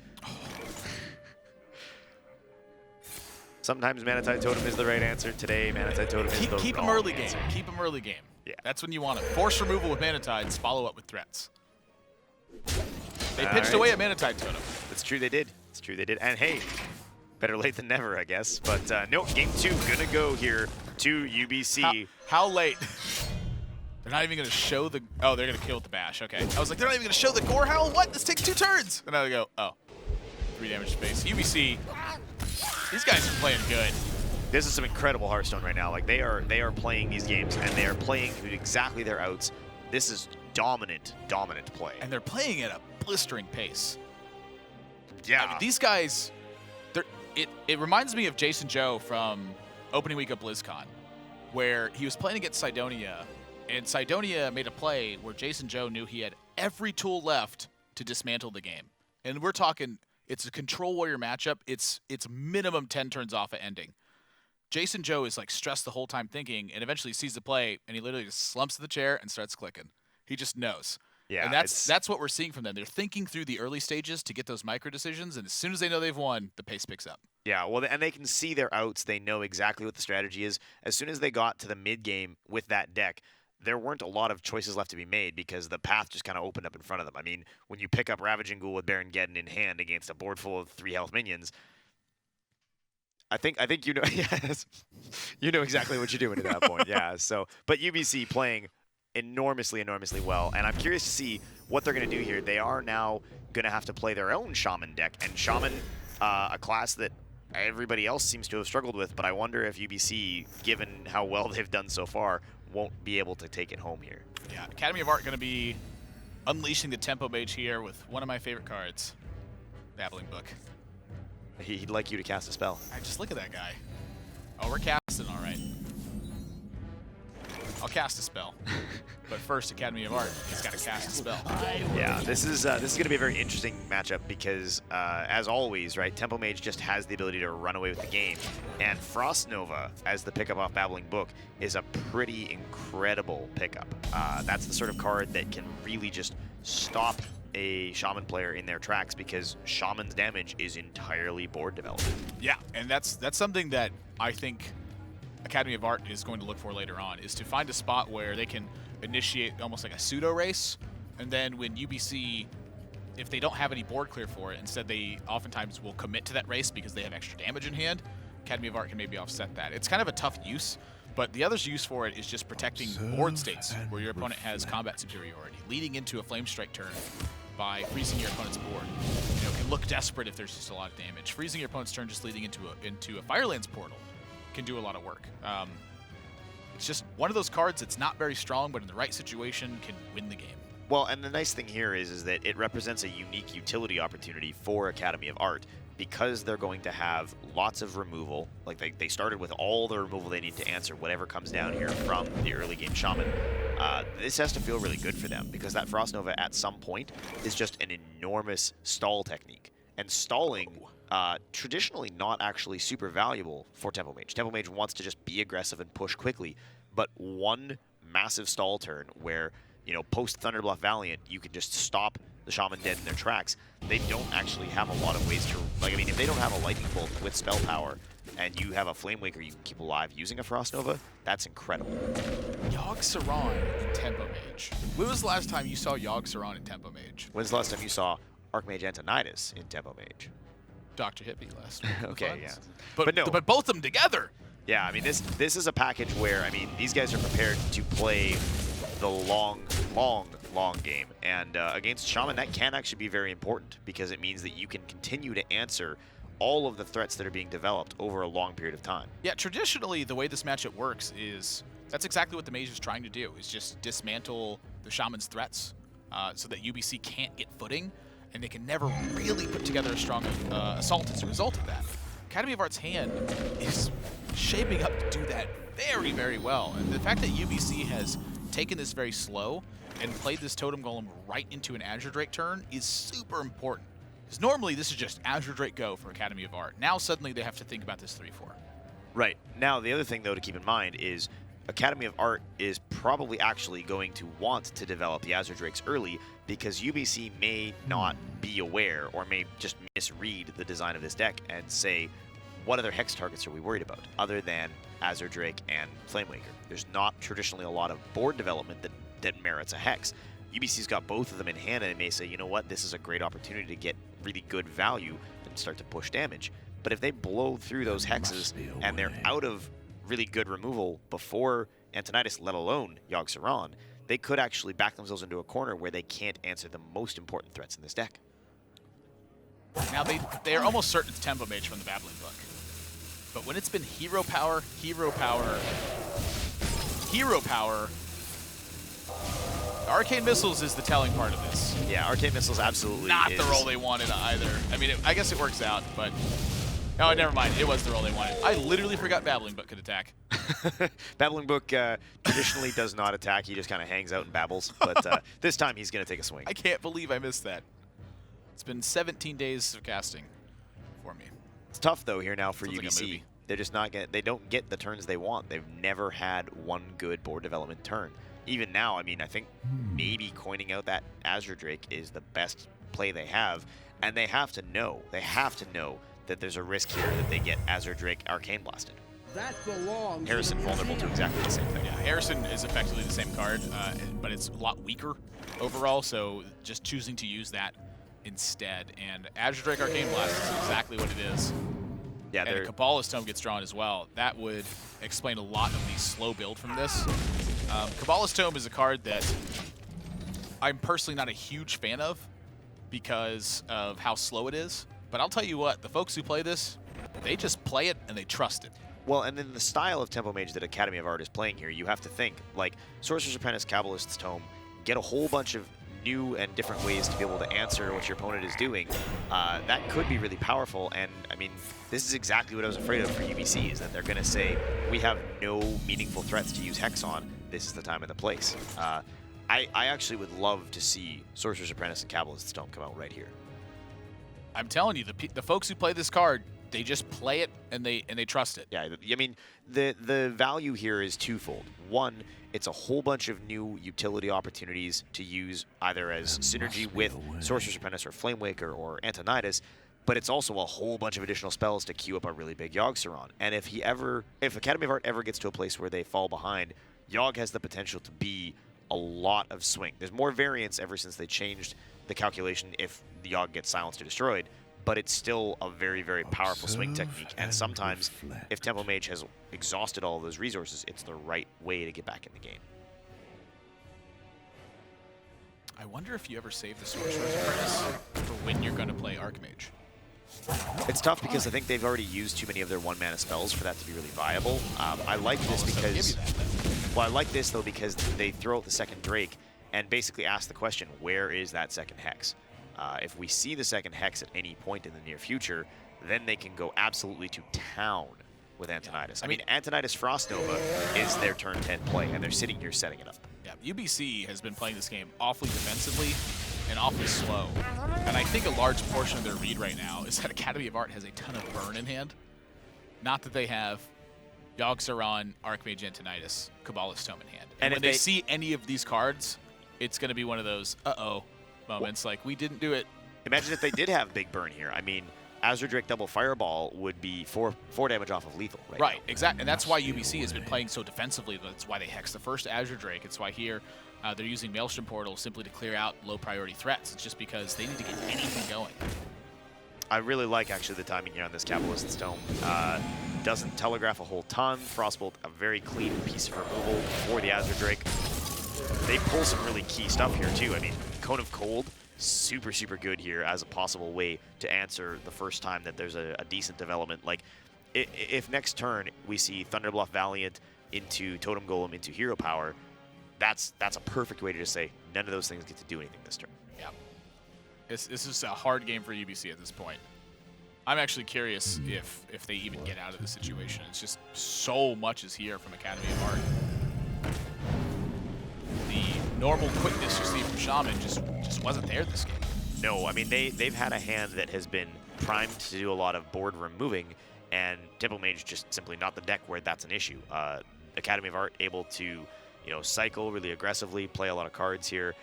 Sometimes Manatide Totem is the right answer. Today, Manatide Totem is the Keep them wrong early answer. game. Keep them early game. Yeah. That's when you want it. Force removal with Manatides, follow up with threats. They pitched right. away a Manatide Totem. That's true, they did. It's true, they did. And hey, better late than never, I guess. But no, game 2 gonna go here to UBC. How late? They're not even going to show the... Oh, they're going to kill with the bash. Okay. I was like, they're not even going to show the Gorehowl? What? This takes 2 turns. And now they go, oh. 3 damage space. UBC, these guys are playing good. This is some incredible Hearthstone right now. Like, they are playing these games, and they are playing exactly their outs. This is dominant play. And they're playing at a blistering pace. Yeah. I mean, these guys, it reminds me of Jason Joe from opening week of BlizzCon, where he was playing against Cydonia, and Cydonia made a play where Jason Joe knew he had every tool left to dismantle the game. And we're talking, it's a control warrior matchup. It's minimum 10 turns off at ending. Jason Joe is like stressed the whole time thinking, and eventually sees the play, and he literally just slumps to the chair and starts clicking. He just knows. Yeah, and that's what we're seeing from them. They're thinking through the early stages to get those micro decisions, and as soon as they know they've won, the pace picks up. Yeah, well, and they can see their outs. They know exactly what the strategy is. As soon as they got to the mid game with that deck, there weren't a lot of choices left to be made because the path just kind of opened up in front of them. I mean, when you pick up Ravaging Ghoul with Baron Geddon in hand against a board full of 3 health minions, I think you know. Yes, you know exactly what you're doing at that point. Yeah. So, but UBC playing enormously well, and I'm curious to see what they're going to do here. They are now going to have to play their own Shaman deck, and Shaman, a class that everybody else seems to have struggled with, but I wonder if UBC, given how well they've done so far, won't be able to take it home here. Yeah, Academy of Art going to be unleashing the Tempo Mage here with one of my favorite cards, Babbling Book. He'd like you to cast a spell. Just look at that guy. Oh, we're casting all right. I'll cast a spell. But first, Academy of Art, he's got to cast a spell. Yeah, this is going to be a very interesting matchup because, as always, right, Tempo Mage just has the ability to run away with the game. And Frost Nova, as the pickup off Babbling Book, is a pretty incredible pickup. That's the sort of card that can really just stop a Shaman player in their tracks because Shaman's damage is entirely board development. Yeah, and that's something that I think Academy of Art is going to look for later on, is to find a spot where they can initiate almost like a pseudo race, and then when UBC, if they don't have any board clear for it, instead they oftentimes will commit to that race because they have extra damage in hand. Academy of Art can maybe offset that. It's kind of a tough use, but the other use for it is just protecting board states where your opponent has combat superiority, leading into a Flame Strike turn by freezing your opponent's board. You know, can look desperate if there's just a lot of damage. Freezing your opponent's turn just leading into a Firelands portal can do a lot of work. It's just one of those cards that's not very strong, but in the right situation can win the game. Well, and the nice thing here is that it represents a unique utility opportunity for Academy of Art because they're going to have lots of removal. Like they started with all the removal they need to answer whatever comes down here from the early game Shaman. This has to feel really good for them because that Frost Nova at some point is just an enormous stall technique. And stalling traditionally not actually super valuable for Tempo Mage. Tempo Mage wants to just be aggressive and push quickly, but one massive stall turn where, you know, post Thunderbluff Valiant, you can just stop the Shaman dead in their tracks. They don't actually have a lot of ways to, like, I mean, if they don't have a Lightning Bolt with spell power, and you have a Flame Waker you can keep alive using a Frost Nova, that's incredible. Yogg Saron in Tempo Mage. When was the last time you saw Yogg Saron in Tempo Mage? When's the last time you saw Archmage Antonidas in Tempo Mage? Dr. Hippie last week. Okay, yeah. But no. But both of them together. Yeah, I mean, this is a package where, I mean, these guys are prepared to play the long game. And against Shaman, that can actually be very important because it means that you can continue to answer all of the threats that are being developed over a long period of time. Yeah, traditionally, the way this matchup works is that's exactly what the Mage is trying to do, is just dismantle the Shaman's threats so that UBC can't get footing, and they can never really put together a strong assault as a result of that. Academy of Art's hand is shaping up to do that very, very well. And the fact that UBC has taken this very slow and played this Totem Golem right into an Azure Drake turn is super important. Because normally this is just Azure Drake go for Academy of Art. Now suddenly they have to think about this 3-4. Right. Now, the other thing, though, to keep in mind is Academy of Art is probably actually going to want to develop the Azure Drakes early because UBC may not be aware or may just misread the design of this deck and say, what other Hex targets are we worried about other than Azure Drake and Flame Waker? There's not traditionally a lot of board development that merits a Hex. UBC's got both of them in hand, and they may say, you know what, this is a great opportunity to get really good value and start to push damage. But if they blow through those Hexes and they're out of really good removal before Antonidas, let alone Yogg Saron, they could actually back themselves into a corner where they can't answer the most important threats in this deck. Now they are almost certain it's Tempo Mage from the Babbling Book. But when it's been hero power, Arcane Missiles is the telling part of this. Yeah, Arcane Missiles absolutely Not is. the role they wanted either. I mean, I guess it works out, but... Oh, never mind. It was the role they wanted. I literally forgot Babbling Book could attack. Babbling Book traditionally does not attack. He just kind of hangs out and babbles. But this time he's going to take a swing. I can't believe I missed that. It's been 17 days of casting for me. It's tough, though, here now for Sounds like a UBC. movie. They're just not they don't get the turns they want. They've never had one good board development turn. Even now, I mean, I think maybe coining out that Azure Drake is the best play they have. And they have to know that there's a risk here that they get Azure Drake Arcane Blasted. That belongs Harrison in a vulnerable to museum. exactly the same thing. Yeah, Harrison is effectively the same card, but it's a lot weaker overall, so just choosing to use that instead. And Azure Drake Arcane Blast is exactly what it is. Yeah, and a Kabbalist Tome gets drawn as well. That would explain a lot of the slow build from this. Kabbalist Tome is a card that I'm personally not a huge fan of because of how slow it is. But I'll tell you what, the folks who play this, they just play it and they trust it. Well, and then the style of Tempo Mage that Academy of Art is playing here, you have to think, like, Sorcerer's Apprentice, Kabbalist's Tome, get a whole bunch of new and different ways to be able to answer what your opponent is doing. That could be really powerful, and, I mean, this is exactly what I was afraid of for UBC, is that they're going to say, we have no meaningful threats to use Hex on, this is the time and the place. I actually would love to see Sorcerer's Apprentice and Kabbalist's Tome come out right here. I'm telling you, the folks who play this card, they just play it and they trust it. Yeah, I mean, the value here is twofold. One, it's a whole bunch of new utility opportunities to use either as synergy with Sorcerer's Apprentice or Flame Waker or Antonidas, but it's also a whole bunch of additional spells to queue up a really big Yogg Saron. And if Academy of Art ever gets to a place where they fall behind, Yogg has the potential to be a lot of swing. There's more variance ever since they changed the calculation if the Yogg gets silenced or destroyed, but it's still a very, very powerful swing technique. And sometimes, if Tempo Mage has exhausted all of those resources, it's the right way to get back in the game. I wonder if you ever save the Sorcerer's Apprentice for when you're going to play Archmage. It's tough because I think they've already used too many of their one-mana spells for that to be really viable. I like this because... Well, I like this, though, because they throw out the second Drake and basically ask the question, where is that second Hex? If we see the second Hex at any point in the near future, then they can go absolutely to town with Antonidas. I mean, Antonidas Frost Nova is their turn 10 play, and they're sitting here setting it up. Yeah, UBC has been playing this game awfully defensively and awfully slow. And I think a large portion of their read right now is that Academy of Art has a ton of burn in hand. Not that they have Yogg-Saron, Archmage Antonidas, Kabbalist Tome in hand. And when they see any of these cards, it's going to be one of those uh-oh moments, like, we didn't do it. Imagine if they did have big burn here. I mean, Azure Drake double Fireball would be 4 damage off of lethal. Right, exactly. And that's why UBC has been playing so defensively. That's why they hex the first Azure Drake. It's why here they're using Maelstrom Portal simply to clear out low-priority threats. It's just because they need to get anything going. I really like, actually, the timing here on this Kabbalist's Tome. Doesn't telegraph a whole ton. Frostbolt, a very clean piece of removal for the Azure Drake. They pull some really key stuff here, too. I mean, Cone of Cold, super, super good here as a possible way to answer the first time that there's a decent development. Like, if next turn we see Thunderbluff Valiant into Totem Golem into Hero Power, that's a perfect way to just say none of those things get to do anything this turn. Yeah. This is a hard game for UBC at this point. I'm actually curious if they even get out of the situation. It's just so much is here from Academy of Art. The normal quickness you see from Shaman just wasn't there this game. No, I mean, they've had a hand that has been primed to do a lot of board removing, and Tempo Mage just simply not the deck where that's an issue. Academy of Art able to, cycle really aggressively, play a lot of cards here.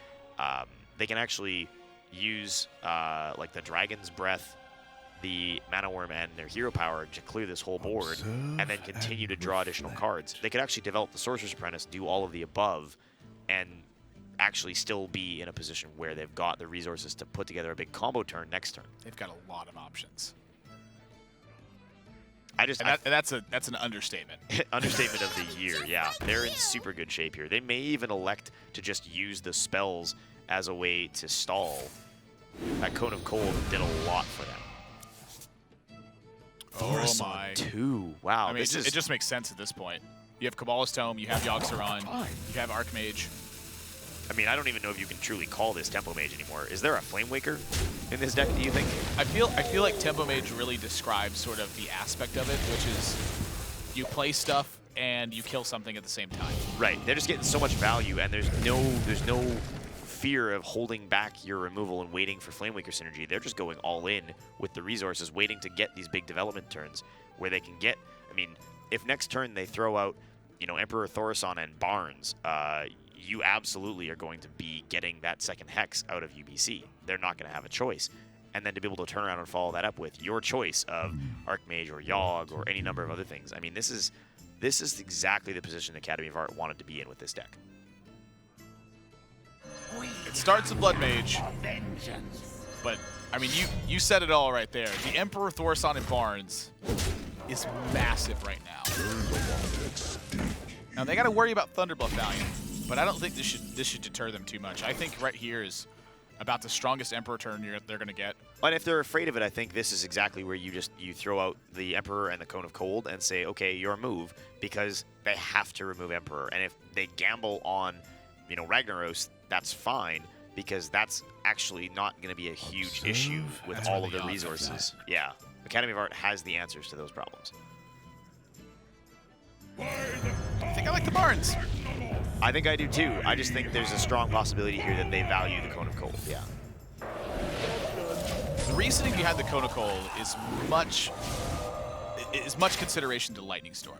They can actually use like the Dragon's Breath, the Mana Worm, and their Hero Power to clear this whole board, and then continue to draw additional cards. They could actually develop the Sorcerer's Apprentice, do all of the above, and actually still be in a position where they've got the resources to put together a big combo turn next turn. They've got a lot of options. That's an understatement. Understatement of the year, yeah. They're in super good shape here. They may even elect to just use the spells as a way to stall. That Cone of Cold did a lot for them. Oh my. 2. Wow. I mean, it just makes sense at this point. You have Kabbalist Tome, you have Yogg-Saron, you have Archmage. I mean, I don't even know if you can truly call this Tempo Mage anymore. Is there a Flame Waker in this deck, do you think? I feel like Tempo Mage really describes sort of the aspect of it, which is you play stuff and you kill something at the same time. Right. They're just getting so much value, and there's no fear of holding back your removal and waiting for Flame Waker synergy. They're just going all in with the resources, waiting to get these big development turns where they can get, I mean, if next turn they throw out, Emperor Thaurissan and Barnes, you absolutely are going to be getting that second Hex out of UBC. They're not going to have a choice. And then to be able to turn around and follow that up with your choice of Archmage or Yogg or any number of other things. I mean, this is exactly the position Academy of Art wanted to be in with this deck. It starts with Blood Mage, but, I mean, you said it all right there. The Emperor Thaurissan and Barnes is massive right now. Now, they got to worry about Thunderbluff Valiant, but I don't think this should deter them too much. I think right here is about the strongest Emperor turn they're going to get. And if they're afraid of it, I think this is exactly where you throw out the Emperor and the Cone of Cold and say, okay, your move, because they have to remove Emperor. And if they gamble on, Ragnaros, that's fine, because that's actually not going to be a huge issue with all of the resources. Yeah, Academy of Art has the answers to those problems. I think I like the Barnes. I think I do too. I just think there's a strong possibility here that they value the Cone of Cold. Yeah. The reasoning behind the Cone of Cold is much consideration to Lightning Storm.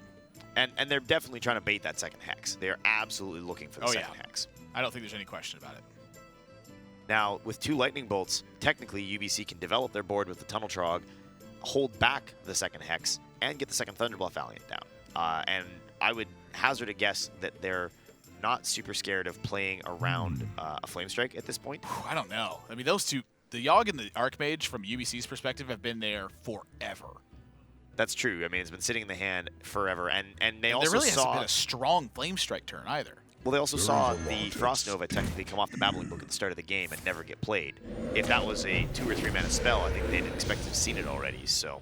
And they're definitely trying to bait that second Hex. They're absolutely looking for the second Hex. I don't think there's any question about it. Now, with 2 Lightning Bolts, technically UBC can develop their board with the Tunnel Trog, hold back the second Hex, and get the second Thunderbluff Valiant down. And I would hazard a guess that they're not super scared of playing around a Flame Strike at this point. I don't know. I mean, those two, the Yogg and the Archmage, from UBC's perspective, have been there forever. That's true. I mean, it's been sitting in the hand forever, and they also there really saw... hasn't been a strong Flame Strike turn either. Well, they also saw the Frost Nova technically come off the Babbling Book at the start of the game and never get played. If that was a 2 or 3 mana spell, I think they'd expect to have seen it already, so...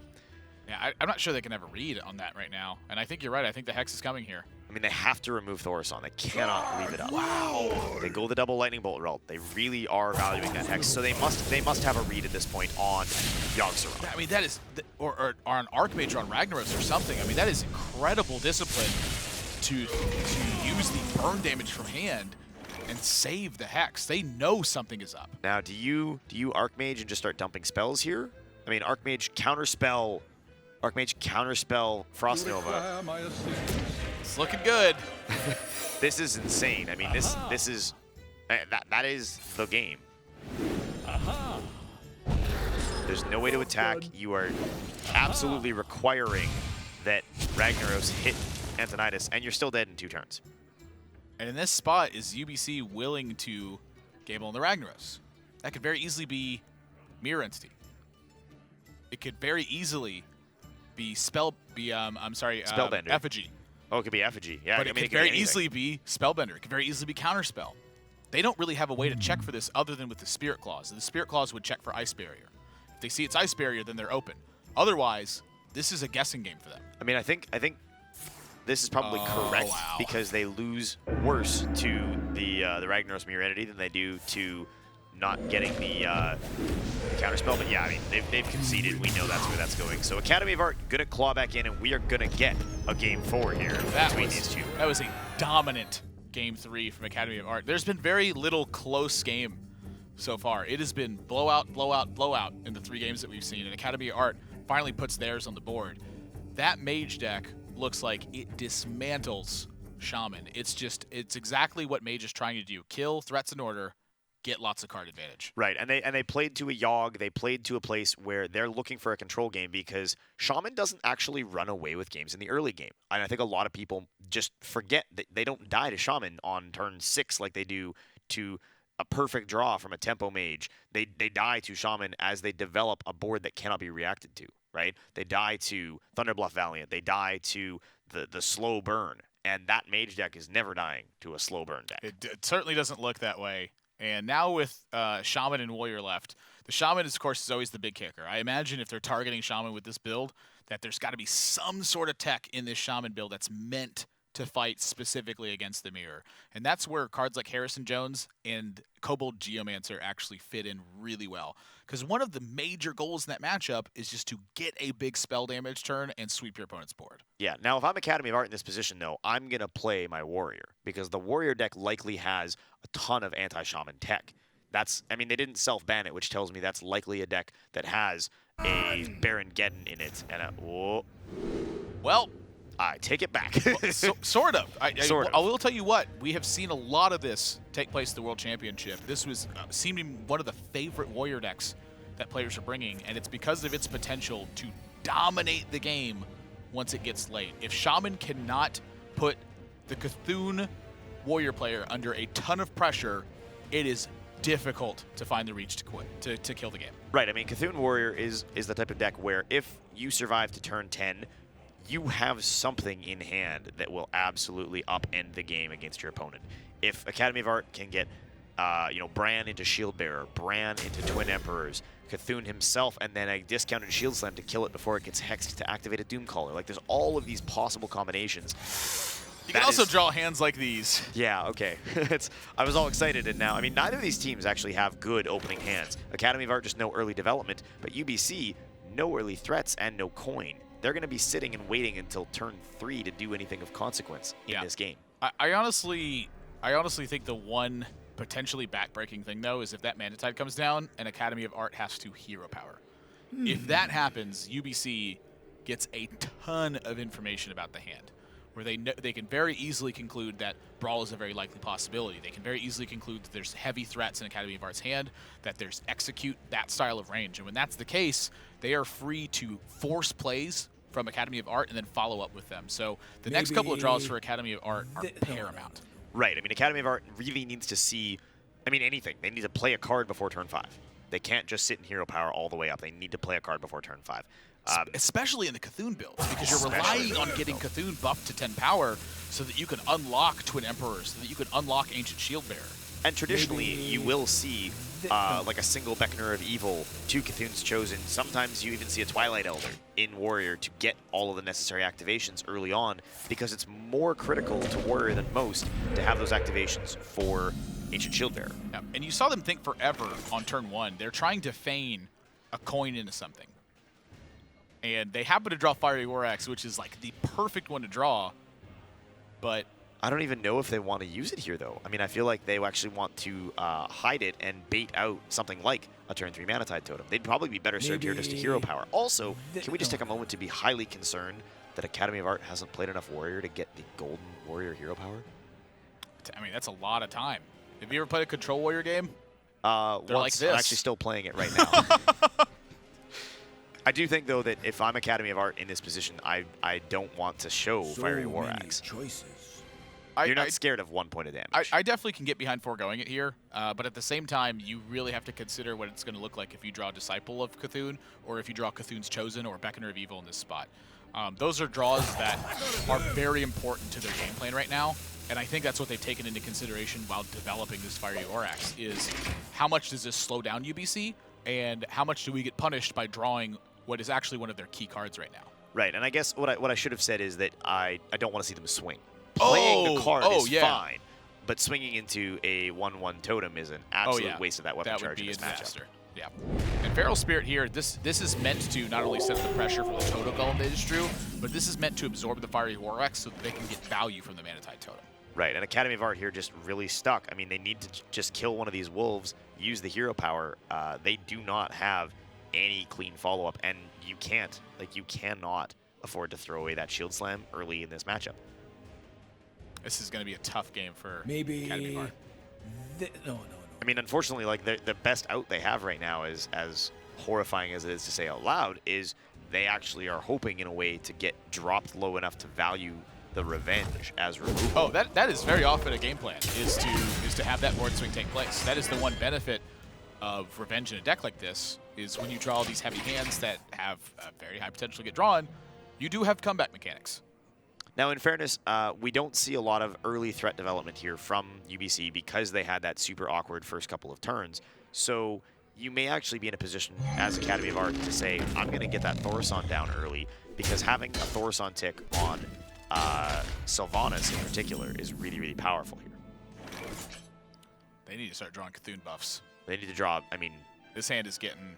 Yeah, I'm not sure they can ever read on that right now. And I think you're right. I think the Hex is coming here. I mean, they have to remove Thaurissan. They cannot leave it up. Wow. They go the double Lightning Bolt route. They really are valuing that Hex. So they must have a read at this point on Yogg-Saron. I mean, that is... Or on Archmage or on Ragnaros or something. I mean, that is incredible discipline to use the burn damage from hand and save the Hex. They know something is up. Now, do you Archmage and just start dumping spells here? I mean, Archmage counterspell Frost Nova. It's looking good. This is insane. I mean, this is that is the game. There's no way to attack. You are absolutely requiring that Ragnaros hit Antonidas, and you're still dead in 2 turns. And in this spot, is UBC willing to Gable on the Ragnaros? That could very easily be Mirror Entity. It could very easily be Spellbender. Effigy. Oh, it could be Effigy. Yeah, But I it mean, could very easily be Spellbender. It could very easily be Counterspell. They don't really have a way to check for this other than with the Spirit Claws. The Spirit Claws would check for Ice Barrier. If they see it's Ice Barrier, then they're open. Otherwise, this is a guessing game for them. I mean, I think this is probably correct because they lose worse to the Ragnaros Mirror Entity than they do to not getting the counterspell. But yeah, I mean, they've conceded. We know that's where that's going. So Academy of Art gonna claw back in, and we are gonna get a game 4 here between these two. That was a dominant game 3 from Academy of Art. There's been very little close game so far. It has been blowout, blowout, blowout in the 3 games that we've seen, and Academy of Art finally puts theirs on the board. That Mage deck looks like it dismantles Shaman. It's exactly what Mage is trying to do. Kill, threats in order, get lots of card advantage. Right, and they played to a Yogg. They played to a place where they're looking for a control game because Shaman doesn't actually run away with games in the early game. And I think a lot of people just forget that they don't die to Shaman on turn 6 like they do to a perfect draw from a Tempo Mage. They die to Shaman as they develop a board that cannot be reacted to, right? They die to Thunderbluff Valiant. They die to the slow burn. And that Mage deck is never dying to a slow burn deck. It certainly doesn't look that way. And now with Shaman and Warrior left, the Shaman, of course, is always the big kicker. I imagine if they're targeting Shaman with this build, that there's got to be some sort of tech in this Shaman build that's meant to fight specifically against the Mirror. And that's where cards like Harrison Jones and Kobold Geomancer actually fit in really well. Because one of the major goals in that matchup is just to get a big spell damage turn and sweep your opponent's board. Yeah, now if I'm Academy of Art in this position, though, I'm going to play my Warrior. Because the Warrior deck likely has a ton of anti-Shaman tech. I mean, they didn't self-ban it, which tells me that's likely a deck that has a Baron Geddon in it. And well, I take it back. Sort of. Sort of. I will tell you what, we have seen a lot of this take place at the World Championship. This was seeming one of the favorite Warrior decks that players are bringing, and it's because of its potential to dominate the game once it gets late. If Shaman cannot put the Cthulhu Warrior player under a ton of pressure, it is difficult to find the reach to kill the game. Right. I mean, Cthulhu Warrior is the type of deck where if you survive to turn 10, you have something in hand that will absolutely upend the game against your opponent. If Academy of Art can get, Bran into Shield Bearer, Bran into Twin Emperors, Cthulhu himself, and then a discounted Shield Slam to kill it before it gets hexed to activate a Doomcaller. Like, there's all of these possible combinations. You can also draw hands like these. Yeah, okay. I was all excited, and now, I mean, neither of these teams actually have good opening hands. Academy of Art, just no early development, but UBC, no early threats and no coin. They're going to be sitting and waiting until turn 3 to do anything of consequence in this game. I honestly think the one potentially backbreaking thing, though, is if that Mana Tide comes down and Academy of Art has to hero power. If that happens, UBC gets a ton of information about the hand, where they can very easily conclude that Brawl is a very likely possibility. They can very easily conclude that there's heavy threats in Academy of Art's hand, that there's Execute, that style of range. And when that's the case, they are free to force plays from Academy of Art and then follow up with them. So the next couple of draws for Academy of Art are paramount. Right. I mean, Academy of Art really needs to see, anything. They need to play a card before turn 5. They can't just sit in hero power all the way up. They need to play a card before turn 5. Especially in the Cthulhu build, because you're relying on getting Cthulhu buffed to 10 power so that you can unlock Twin Emperors, so that you can unlock Ancient Shield Bearer. And traditionally, you will see like a single Beckoner of Evil, 2 Cthulhu's Chosen. Sometimes you even see a Twilight Elder in Warrior to get all of the necessary activations early on, because it's more critical to Warrior than most to have those activations for Ancient Shield Bearer. Yeah, and you saw them think forever on turn 1. They're trying to feign a coin into something. And they happen to draw Fiery War Axe, which is like the perfect one to draw. But I don't even know if they want to use it here, though. I mean, I feel like they actually want to hide it and bait out something like a turn 3 Mana Tide Totem. They'd probably be better served here just to hero power. Also, can we just take a moment to be highly concerned that Academy of Art hasn't played enough Warrior to get the Golden Warrior hero power? I mean, that's a lot of time. Have you ever played a Control Warrior game? They're like this. I'm actually still playing it right now. I do think, though, that if I'm Academy of Art in this position, I don't want to show Fiery War Axe. You're not scared of 1 point of damage. I definitely can get behind foregoing it here, but at the same time, you really have to consider what it's going to look like if you draw Disciple of Cthulhu, or if you draw Cthulhu's Chosen, or Beckoner of Evil in this spot. Those are draws that are very important to their game plan right now, and I think that's what they've taken into consideration while developing this Fiery War Axe, is how much does this slow down UBC, and how much do we get punished by drawing what is actually one of their key cards right now. Right, and I guess what I should have said is that I don't want to see them swing. Playing the card is fine, but swinging into a 1/1 totem is an absolute waste of that weapon charge in this matchup. Yeah. And Feral Spirit here, this is meant to not only set the pressure for the Totem Golem they just drew, but this is meant to absorb the Fiery War Axe so that they can get value from the Mana Tide Totem. Right, and Academy of Art here just really stuck. I mean, they need to just kill one of these wolves, use the hero power. They do not have any clean follow-up, and you cannot afford to throw away that Shield Slam early in this matchup. This is going to be a tough game for Academy of Art. No. I mean, unfortunately, like the best out they have right now is, as horrifying as it is to say out loud, is they actually are hoping in a way to get dropped low enough to value the Revenge as removal. Oh, that is very often a game plan, is to have that board swing take place. That is the one benefit of Revenge in a deck like this, is when you draw these heavy hands that have very high potential to get drawn, you do have comeback mechanics. Now, in fairness, we don't see a lot of early threat development here from UBC because they had that super awkward first couple of turns. So you may actually be in a position as Academy of Art to say, I'm going to get that Thaurissan down early, because having a Thaurissan tick on Sylvanas in particular is really, really powerful here. They need to start drawing Cthulhu buffs. They need to draw, I mean... This hand is getting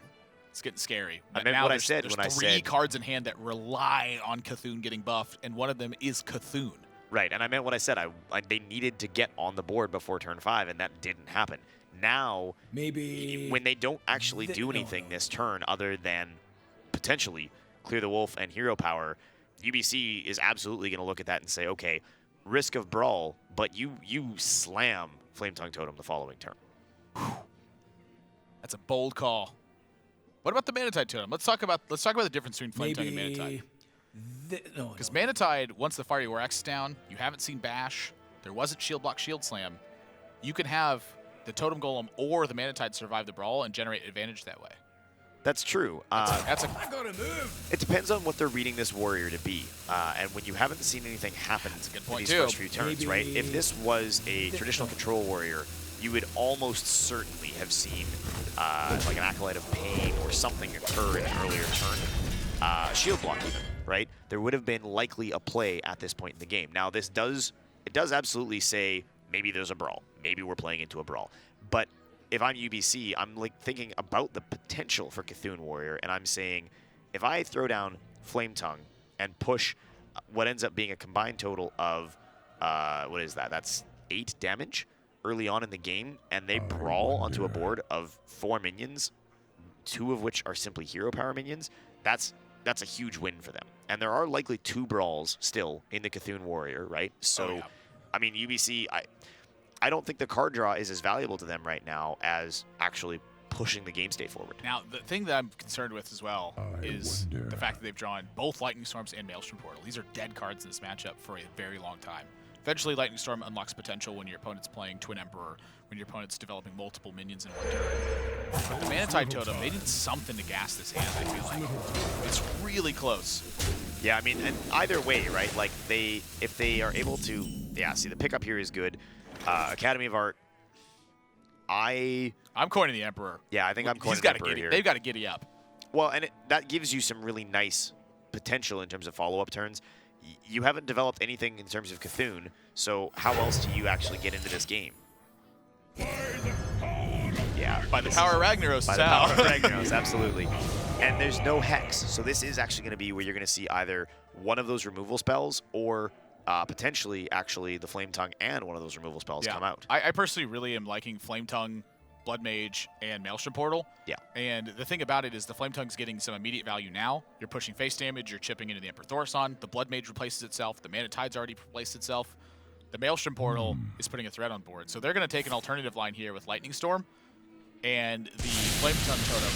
scary. I meant what I said when I said... There's 3 cards in hand that rely on Cthulhu getting buffed, and one of them is Cthulhu. Right, and I meant what I said. They needed to get on the board before turn 5, and that didn't happen. Now, maybe when they don't actually do anything this turn other than potentially clear the wolf and hero power, UBC is absolutely going to look at that and say, okay, risk of brawl, but you slam Flame Tongue Totem the following turn. That's a bold call. What about the Mana Tide Totem? Let's talk about the difference between Flame Tongue and Mana Tide. Because Mana Tide, once the Fiery War Axe is down, you haven't seen Bash, there wasn't Shield Block, Shield Slam. You can have the Totem Golem or the Mana Tide survive the brawl and generate advantage that way. That's true. It depends on what they're reading this warrior to be. And when you haven't seen anything happen in these first few turns, right? If this was a traditional control warrior, you would almost certainly have seen like an Acolyte of Pain or something occur in an earlier turn. Shield block even, right? There would have been likely a play at this point in the game. Now, it does absolutely say maybe there's a brawl. Maybe we're playing into a brawl. But if I'm UBC, I'm like thinking about the potential for Cthulhu Warrior, and I'm saying, if I throw down Flame Tongue and push what ends up being a combined total of, what is that? That's 8 damage early on in the game, and they brawl onto a board of 4 minions, 2 of which are simply hero power minions, that's a huge win for them. And there are likely 2 brawls still in the Cthulhu Warrior, right? So, I mean, UBC, I don't think the card draw is as valuable to them right now as actually pushing the game state forward. Now, the thing that I'm concerned with as well is the fact that they've drawn both Lightning Storms and Maelstrom Portal. These are dead cards in this matchup for a very long time. Eventually, Lightning Storm unlocks potential when your opponent's playing Twin Emperor, when your opponent's developing multiple minions in one turn. But the Mana Tide Totem, they need something to gas this hand, I feel like. It's really close. Yeah, I mean, and either way, right? Like, if they are able to... Yeah, see, the pickup here is good. Academy of Art, I'm coining the Emperor. Yeah, I think I'm coining the Emperor here. They've got to giddy up. Well, and that gives you some really nice potential in terms of follow-up turns. You haven't developed anything in terms of Cthulhu, so how else do you actually get into this game? Yeah, by the power of Ragnaros. By the power of Ragnaros, absolutely. And there's no Hex, so this is actually going to be where you're going to see either one of those removal spells or potentially actually the Flame Tongue and one of those removal spells come out. I personally really am liking Flame Tongue, Blood Mage, and Maelstrom Portal. Yeah. And the thing about it is the Flame Tongue's getting some immediate value now. You're pushing face damage, you're chipping into the Emperor Thaurissan, the Blood Mage replaces itself, the Mana Tide's already replaced itself. The Maelstrom Portal is putting a threat on board. So they're going to take an alternative line here with Lightning Storm and the Flame Tongue Totem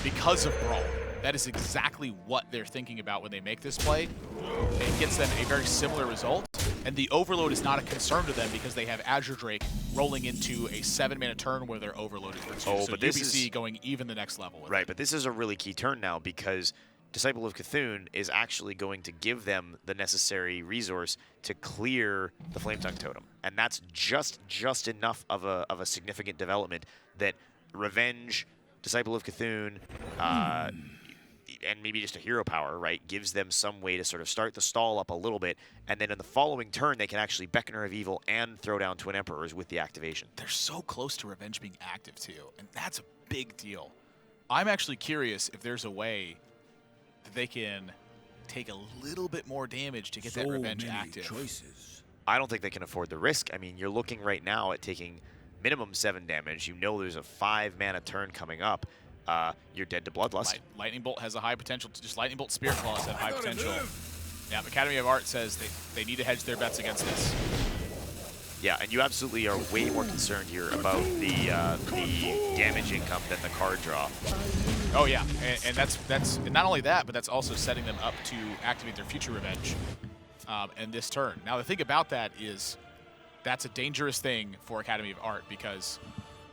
because of Brawl. That is exactly what they're thinking about when they make this play. It gets them a very similar result. And the Overload is not a concern to them because they have Azure Drake rolling into a 7-mana turn where they're overloaded for 2. So but this UBC is going even the next level. With right, it. but this is a really key turn now because Disciple of Cthulhu is actually going to give them the necessary resource to clear the Flame Tongue Totem. And that's just enough of a significant development that Revenge, Disciple of Cthulhu, and maybe just a hero power, right, gives them some way to sort of start the stall up a little bit, and then in the following turn, they can actually Beckoner of Evil and throw down Twin Emperors with the activation. They're so close to Revenge being active, too, and that's a big deal. I'm actually curious if there's a way that they can take a little bit more damage to get that Revenge active. Choices. I don't think they can afford the risk. I mean, you're looking right now at taking minimum 7 damage. You know there's a 5-mana turn coming up. You're dead to Bloodlust. Lightning Bolt has a high potential. Just Lightning Bolt, Spirit Claws have high potential. Yeah, Academy of Art says they need to hedge their bets against this. Yeah, and you absolutely are way more concerned here about the damage income than the card draw. Oh yeah, and that's and not only that, but that's also setting them up to activate their future Revenge in this turn. Now the thing about that is that's a dangerous thing for Academy of Art because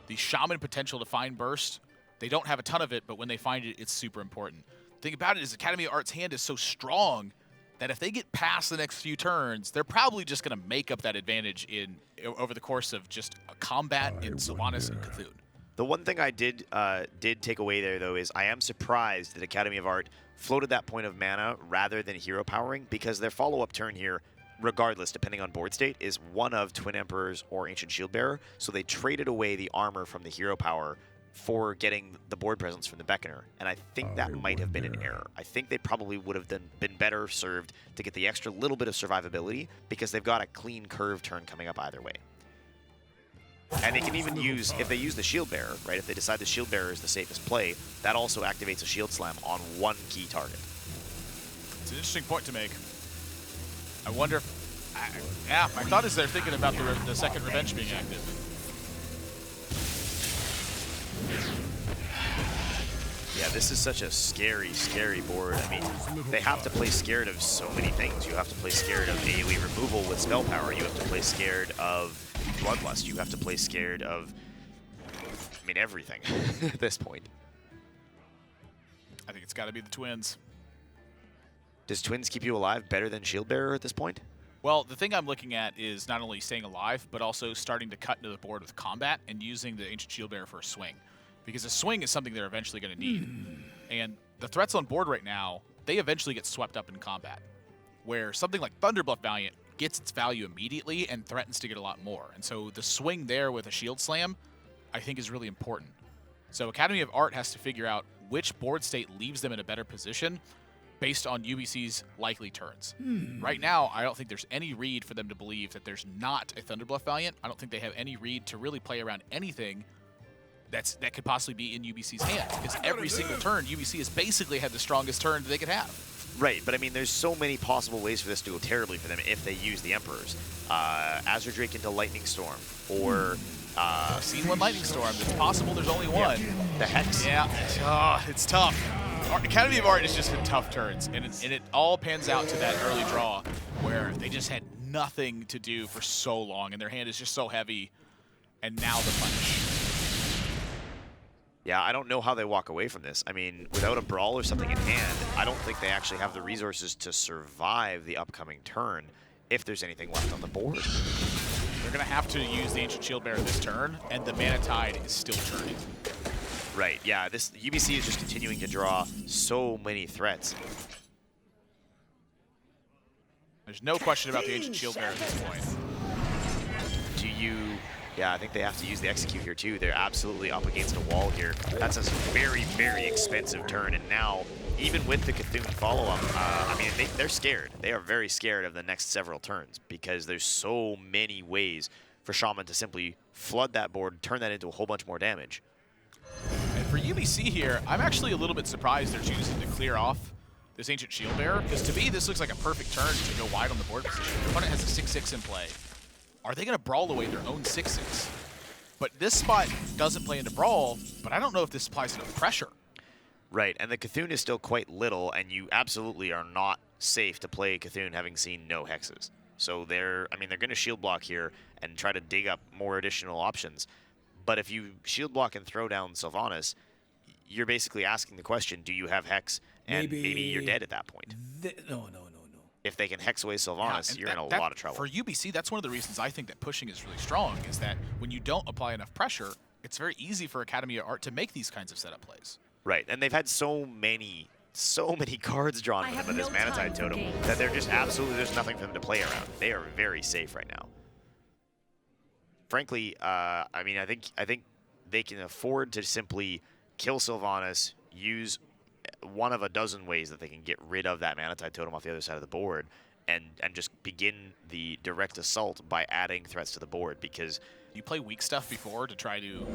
the Shaman potential to find Burst, they don't have a ton of it, but when they find it, it's super important. The thing about it is Academy of Art's hand is so strong that if they get past the next few turns, they're probably just going to make up that advantage over the course of just a combat in Sylvanas and Cthulhu. The one thing I did take away there, though, is I am surprised that Academy of Art floated that point of mana rather than hero powering, because their follow-up turn here, regardless, depending on board state, is one of Twin Emperors or Ancient Shieldbearer, so they traded away the armor from the hero power for getting the board presence from the Beckoner, and I think that might have been an error. I think they probably would have been better served to get the extra little bit of survivability because they've got a clean curve turn coming up either way. And they can even use, if they use the Shield Bearer, right, if they decide the Shield Bearer is the safest play, that also activates a Shield Slam on one key target. It's an interesting point to make. I wonder if, yeah, my thought is they're thinking about the second Revenge being active. Yeah, this is such a scary, scary board. I mean, they have to play scared of so many things. You have to play scared of AoE removal with spell power. You have to play scared of Bloodlust. You have to play scared of, I mean, everything at this point. I think it's got to be the Twins. Does Twins keep you alive better than Shield Bearer at this point? Well, the thing I'm looking at is not only staying alive, but also starting to cut into the board with combat and using the Ancient Shieldbearer for a swing. Because a swing is something they're eventually going to need. And the threats on board right now, they eventually get swept up in combat. Where something like Thunderbluff Valiant gets its value immediately and threatens to get a lot more. And so the swing there with a Shield Slam, I think is really important. So Academy of Art has to figure out which board state leaves them in a better position based on UBC's likely turns. Right now, I don't think there's any read for them to believe that there's not a Thunderbluff Valiant. I don't think they have any read to really play around anything that could possibly be in UBC's hand, because every single turn, UBC has basically had the strongest turn that they could have. Right, but I mean, there's so many possible ways for this to go terribly for them if they use the Emperors. Azure Drake into Lightning Storm, or... I've seen one Lightning Storm. It's possible there's only one. Yeah. The Hex. Yeah, it's tough. Academy of Art is just in tough turns, and it all pans out to that early draw where they just had nothing to do for so long, and their hand is just so heavy, and now the punish. Yeah, I don't know how they walk away from this. I mean, without a Brawl or something in hand, I don't think they actually have the resources to survive the upcoming turn if there's anything left on the board. They're going to have to use the Ancient Shieldbearer this turn, and the Mana Tide is still turning. Right, yeah, this UBC is just continuing to draw so many threats. There's no question about the Ancient Shieldbearer at this point. Do you... Yeah, I think they have to use the Execute here, too. They're absolutely up against a wall here. That's a very, very expensive turn, and now even with the Cthulhu follow-up, I mean, they're scared. They are very scared of the next several turns because there's so many ways for Shaman to simply flood that board, turn that into a whole bunch more damage. And for UBC here, I'm actually a little bit surprised they're choosing to clear off this Ancient Shield Bearer, because to me, this looks like a perfect turn to go wide on the board position. Your opponent has a 6-6 in play. Are they going to brawl away their own 6-6? But this spot doesn't play into brawl, but I don't know if this applies enough pressure. Right, and the Cthulhu is still quite little, and you absolutely are not safe to play Cthulhu having seen no hexes. So they're going to shield block here and try to dig up more additional options. But if you shield block and throw down Sylvanas, you're basically asking the question, do you have hex? And maybe you're dead at that point. No. If they can hex away Sylvanas, you're in a lot of trouble. For UBC, that's one of the reasons I think that pushing is really strong, is that when you don't apply enough pressure, it's very easy for Academy of Art to make these kinds of setup plays. Right, and they've had so many cards drawn for them with this Manatide Totem that they're just absolutely, there's nothing for them to play around. They are very safe right now. Frankly, I think they can afford to simply kill Sylvanas, use one of a dozen ways that they can get rid of that Manatide Totem off the other side of the board, and just begin the direct assault by adding threats to the board, because... You play weak stuff before to try to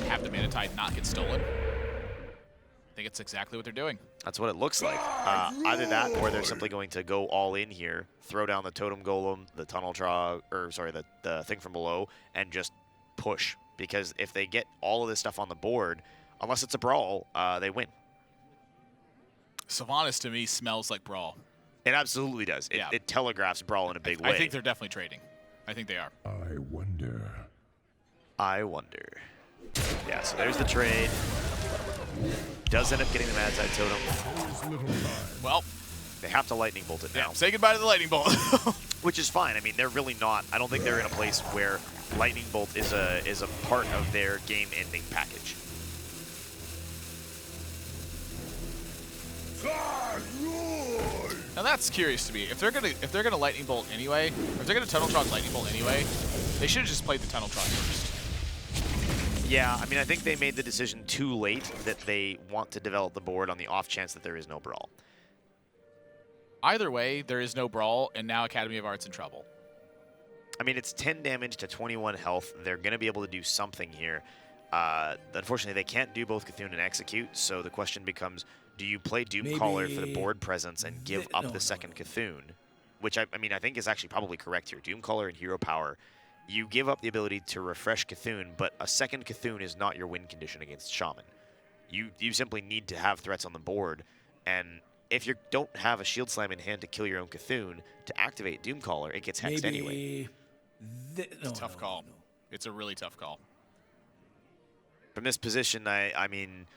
have the Manatide not get stolen? I think it's exactly what they're doing. That's what it looks like. Either that, or they're simply going to go all in here, throw down the Totem Golem, the Tunnel Trog, or sorry, the thing from below, and just push. Because if they get all of this stuff on the board, unless it's a brawl, they win. Sylvanas, to me, smells like brawl. It absolutely does. It telegraphs brawl in a big way. I think they're definitely trading. I think they are. I wonder. Yeah, so there's the trade. Does end up getting the Manatide Totem. Well, they have to Lightning Bolt it now. Yeah, say goodbye to the Lightning Bolt. Which is fine. I mean, they're really not. I don't think they're in a place where Lightning Bolt is a part of their game-ending package. Now that's curious to me. If they're gonna Lightning Bolt anyway, or if they're gonna Tunnel Trog Lightning Bolt anyway, they should have just played the Tunnel Trog first. Yeah, I mean, I think they made the decision too late that they want to develop the board on the off chance that there is no brawl. Either way, there is no brawl, and now Academy of Art's in trouble. I mean, it's 10 damage to 21 health. They're going to be able to do something here. Unfortunately, they can't do both Cthulhu and Execute, so the question becomes, do you play Doomcaller for the board presence and give up the second Cthulhu? Which, I mean, I think is actually probably correct here. Doomcaller and Hero Power. You give up the ability to refresh Cthulhu, but a second Cthulhu is not your win condition against Shaman. You simply need to have threats on the board, and if you don't have a Shield Slam in hand to kill your own Cthulhu, to activate Doomcaller, it gets hexed anyway. It's a tough call. It's a really tough call. From this position, I mean,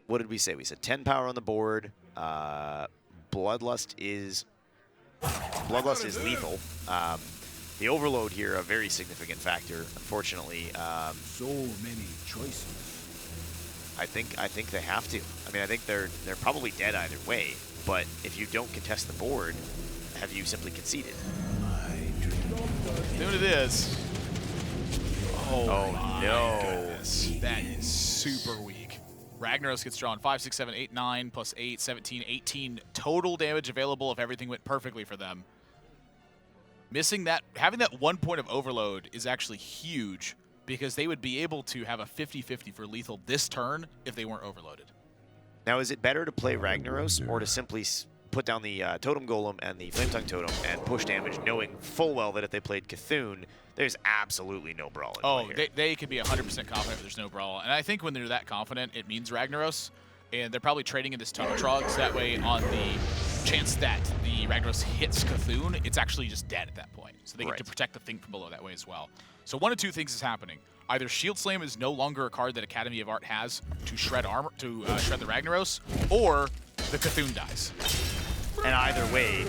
what did we say? We said 10 power on the board. Bloodlust is lethal. The Overload here, a very significant factor, unfortunately. So many choices. I think they have to. I mean, I think they're probably dead either way. But if you don't contest the board, have you simply conceded? See what it is. Oh no. Goodness. That is super weak. Ragnaros gets drawn 5, 6, 7, 8, 9, plus 8, 17, 18 total damage available if everything went perfectly for them. Missing that, having that 1 point of overload is actually huge because they would be able to have a 50-50 for lethal this turn if they weren't overloaded. Now, is it better to play Ragnaros or to simply put down the Totem Golem and the Flame Tongue Totem and push damage, knowing full well that if they played Cthulhu, there's absolutely no brawl in play here. They could be 100% confident there's no brawl. And I think when they're that confident, it means Ragnaros. And they're probably trading in this Tunnel Trogs. That way, on the chance that the Ragnaros hits Cthulhu, it's actually just dead at that point. So they get to protect the thing from below that way as well. So one of two things is happening. Either Shield Slam is no longer a card that Academy of Art has to shred armor, to shred the Ragnaros, or the Cthulhu dies. And either way,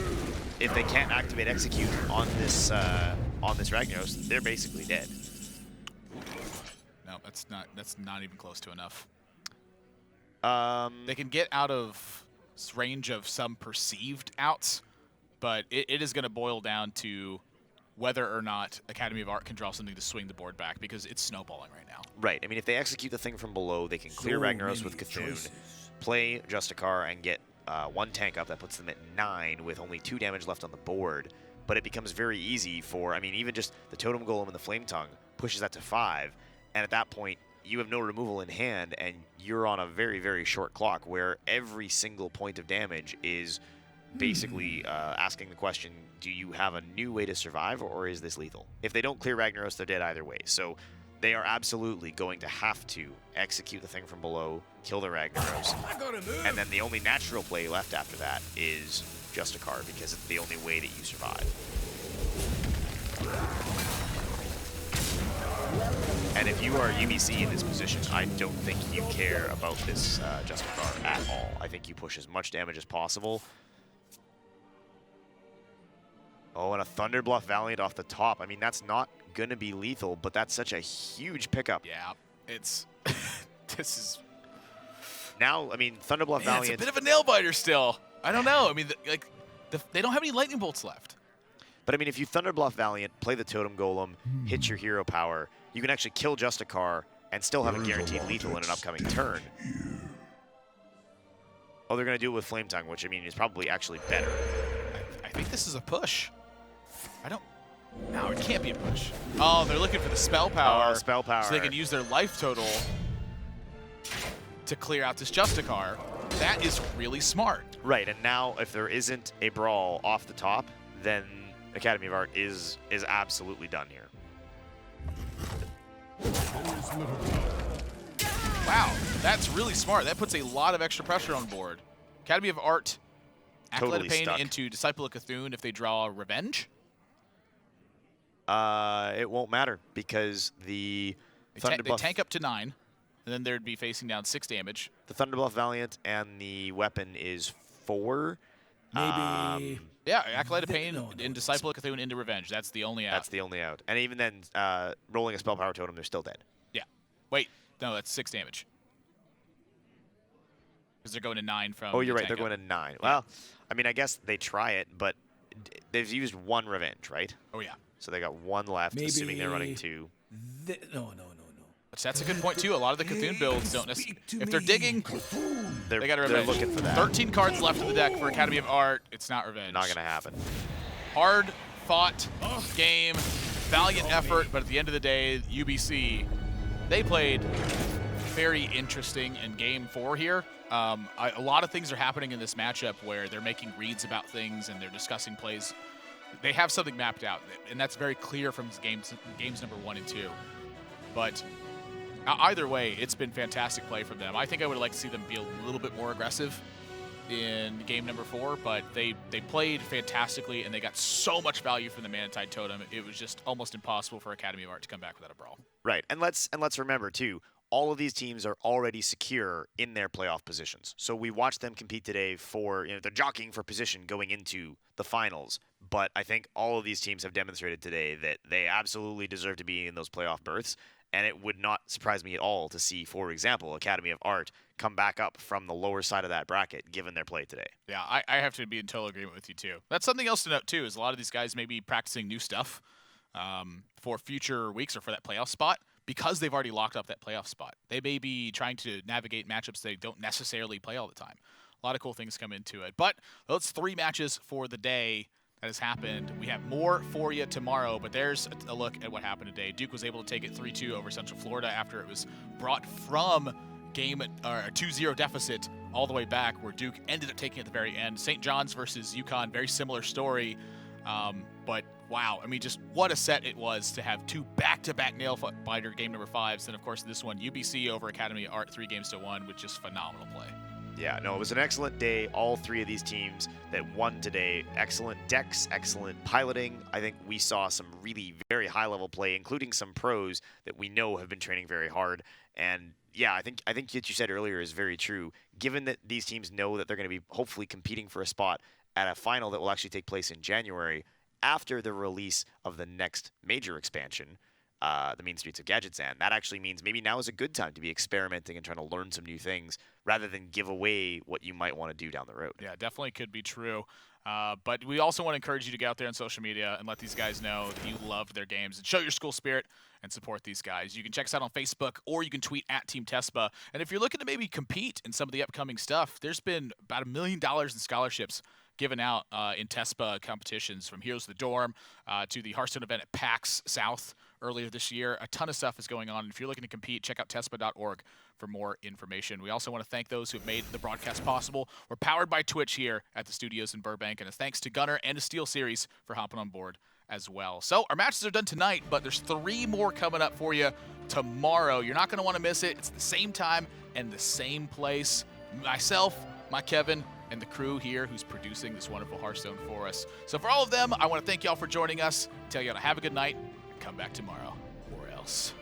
if they can't activate Execute on this Ragnaros, they're basically dead. No, that's not even close to enough. They can get out of range of some perceived outs, but it is going to boil down to whether or not Academy of Art can draw something to swing the board back, because it's snowballing right now. Right. I mean, if they execute the thing from below, they can clear So Ragnaros with many Cthulhu, choices. play Justicar, and get 1 tank up. That puts them at 9 with only 2 damage left on the board. But it becomes very easy for, I mean, even just the Totem Golem and the Flame Tongue pushes that to 5. And at that point, you have no removal in hand, and you're on a very, very short clock where every single point of damage is basically asking the question, do you have a new way to survive, or is this lethal? If they don't clear Ragnaros, they're dead either way. So they are absolutely going to have to execute the thing from below, kill the Ragnaros, and then the only natural play left after that is Justicar, because it's the only way that you survive. And if you are UBC in this position, I don't think you care about this Justicar at all. I think you push as much damage as possible. Oh, and a Thunderbluff Valiant off the top. I mean, that's not going to be lethal, but that's such a huge pickup. Yeah, it's this is Now, I mean, Thunderbluff it's Valiant. a bit of a nail biter still. I don't know. I mean, they don't have any lightning bolts left. But I mean, if you Thunderbluff Valiant, play the Totem Golem, hit your hero power, you can actually kill Justicar and still have a guaranteed lethal in an upcoming turn. Oh, they're going to do it with Flame Tongue, which I mean is probably actually better. I think this is a push. No, it can't be a push. Oh, they're looking for the spell power. Oh, spell power. So they can use their life total to clear out this Justicar. That is really smart. Right, and now if there isn't a brawl off the top, then Academy of Art is absolutely done here. Wow, that's really smart. That puts a lot of extra pressure on board. Academy of Art, Acolyte Totally of Pain stuck. into Disciple of Cthulhu if they draw Revenge. It won't matter because the They tank up to 9, and then they'd be facing down 6 damage. The Thunderbluff Valiant and the weapon is 4. Maybe. Yeah, Acolyte of Pain No. and Disciple of Cthulhu into Revenge. That's the only out. That's the only out. And even then, rolling a spell power totem, they're still dead. Yeah. Wait, no, that's 6 damage. Because they're going to 9 from. Oh, you're the right. They're tank going up. to 9. Well, I mean, I guess they try it, but they've used 1 revenge, right? Oh, yeah. So they got 1 left, assuming they're running Maybe- 2. No. But that's a good point, too. A lot of the Cthulhu builds don't necessarily. Speak to If they're me, digging, Cthulhu. They're they got to they're Revenge. looking for that. 13 cards left in the deck for Academy of Art. It's not Revenge. Not going to happen. Hard fought game, valiant effort, but at the end of the day, UBC, they played very interesting in game 4 here. A lot of things are happening in this matchup where they're making reads about things and they're discussing plays. They have something mapped out, and that's very clear from games number 1 and 2. But either way, it's been fantastic play from them. I think I would like to see them be a little bit more aggressive in game number 4, but they played fantastically, and they got so much value from the Manatide Totem. It was just almost impossible for Academy of Art to come back without a brawl. Right, and let's remember too, all of these teams are already secure in their playoff positions. So we watched them compete today for, they're jockeying for position going into the finals. But I think all of these teams have demonstrated today that they absolutely deserve to be in those playoff berths. And it would not surprise me at all to see, for example, Academy of Art come back up from the lower side of that bracket, given their play today. Yeah, I have to be in total agreement with you, too. That's something else to note, too, is a lot of these guys may be practicing new stuff for future weeks or for that playoff spot because they've already locked up that playoff spot. They may be trying to navigate matchups they don't necessarily play all the time. A lot of cool things come into it. But those 3 matches for the day that has happened. We have more for you tomorrow, but there's a look at what happened today. Duke was able to take it 3-2 over Central Florida after it was brought from a 2-0 deficit all the way back, where Duke ended up taking it at the very end. St. John's versus UConn, very similar story. But wow, I mean, just what a set it was to have 2 back-to-back nail-biter game number 5s. And of course, this one, UBC over Academy of Art 3-1, with just phenomenal play. Yeah, no, it was an excellent day. All 3 of these teams that won today, excellent decks, excellent piloting. I think we saw some really very high-level play, including some pros that we know have been training very hard. And yeah, I think what you said earlier is very true. Given that these teams know that they're going to be hopefully competing for a spot at a final that will actually take place in January after the release of the next major expansion, the Mean Streets of Gadgetzan, that actually means maybe now is a good time to be experimenting and trying to learn some new things rather than give away what you might want to do down the road. Yeah, definitely could be true. But we also want to encourage you to get out there on social media and let these guys know that you love their games and show your school spirit and support these guys. You can check us out on Facebook, or you can tweet at Team Tespa. And if you're looking to maybe compete in some of the upcoming stuff, there's been about $1 million in scholarships given out in Tespa competitions, from Heroes of the Dorm to the Hearthstone event at PAX South earlier this year. A ton of stuff is going on. And if you're looking to compete, check out tespa.org for more information. We also want to thank those who have made the broadcast possible. We're powered by Twitch here at the studios in Burbank, and a thanks to Gunner and to Steel Series for hopping on board as well. So our matches are done tonight, but there's 3 more coming up for you tomorrow. You're not going to want to miss it. It's the same time and the same place. Myself, my Kevin, and the crew here who's producing this wonderful Hearthstone for us. So for all of them, I want to thank y'all for joining us, tell y'all to have a good night, and come back tomorrow, or else.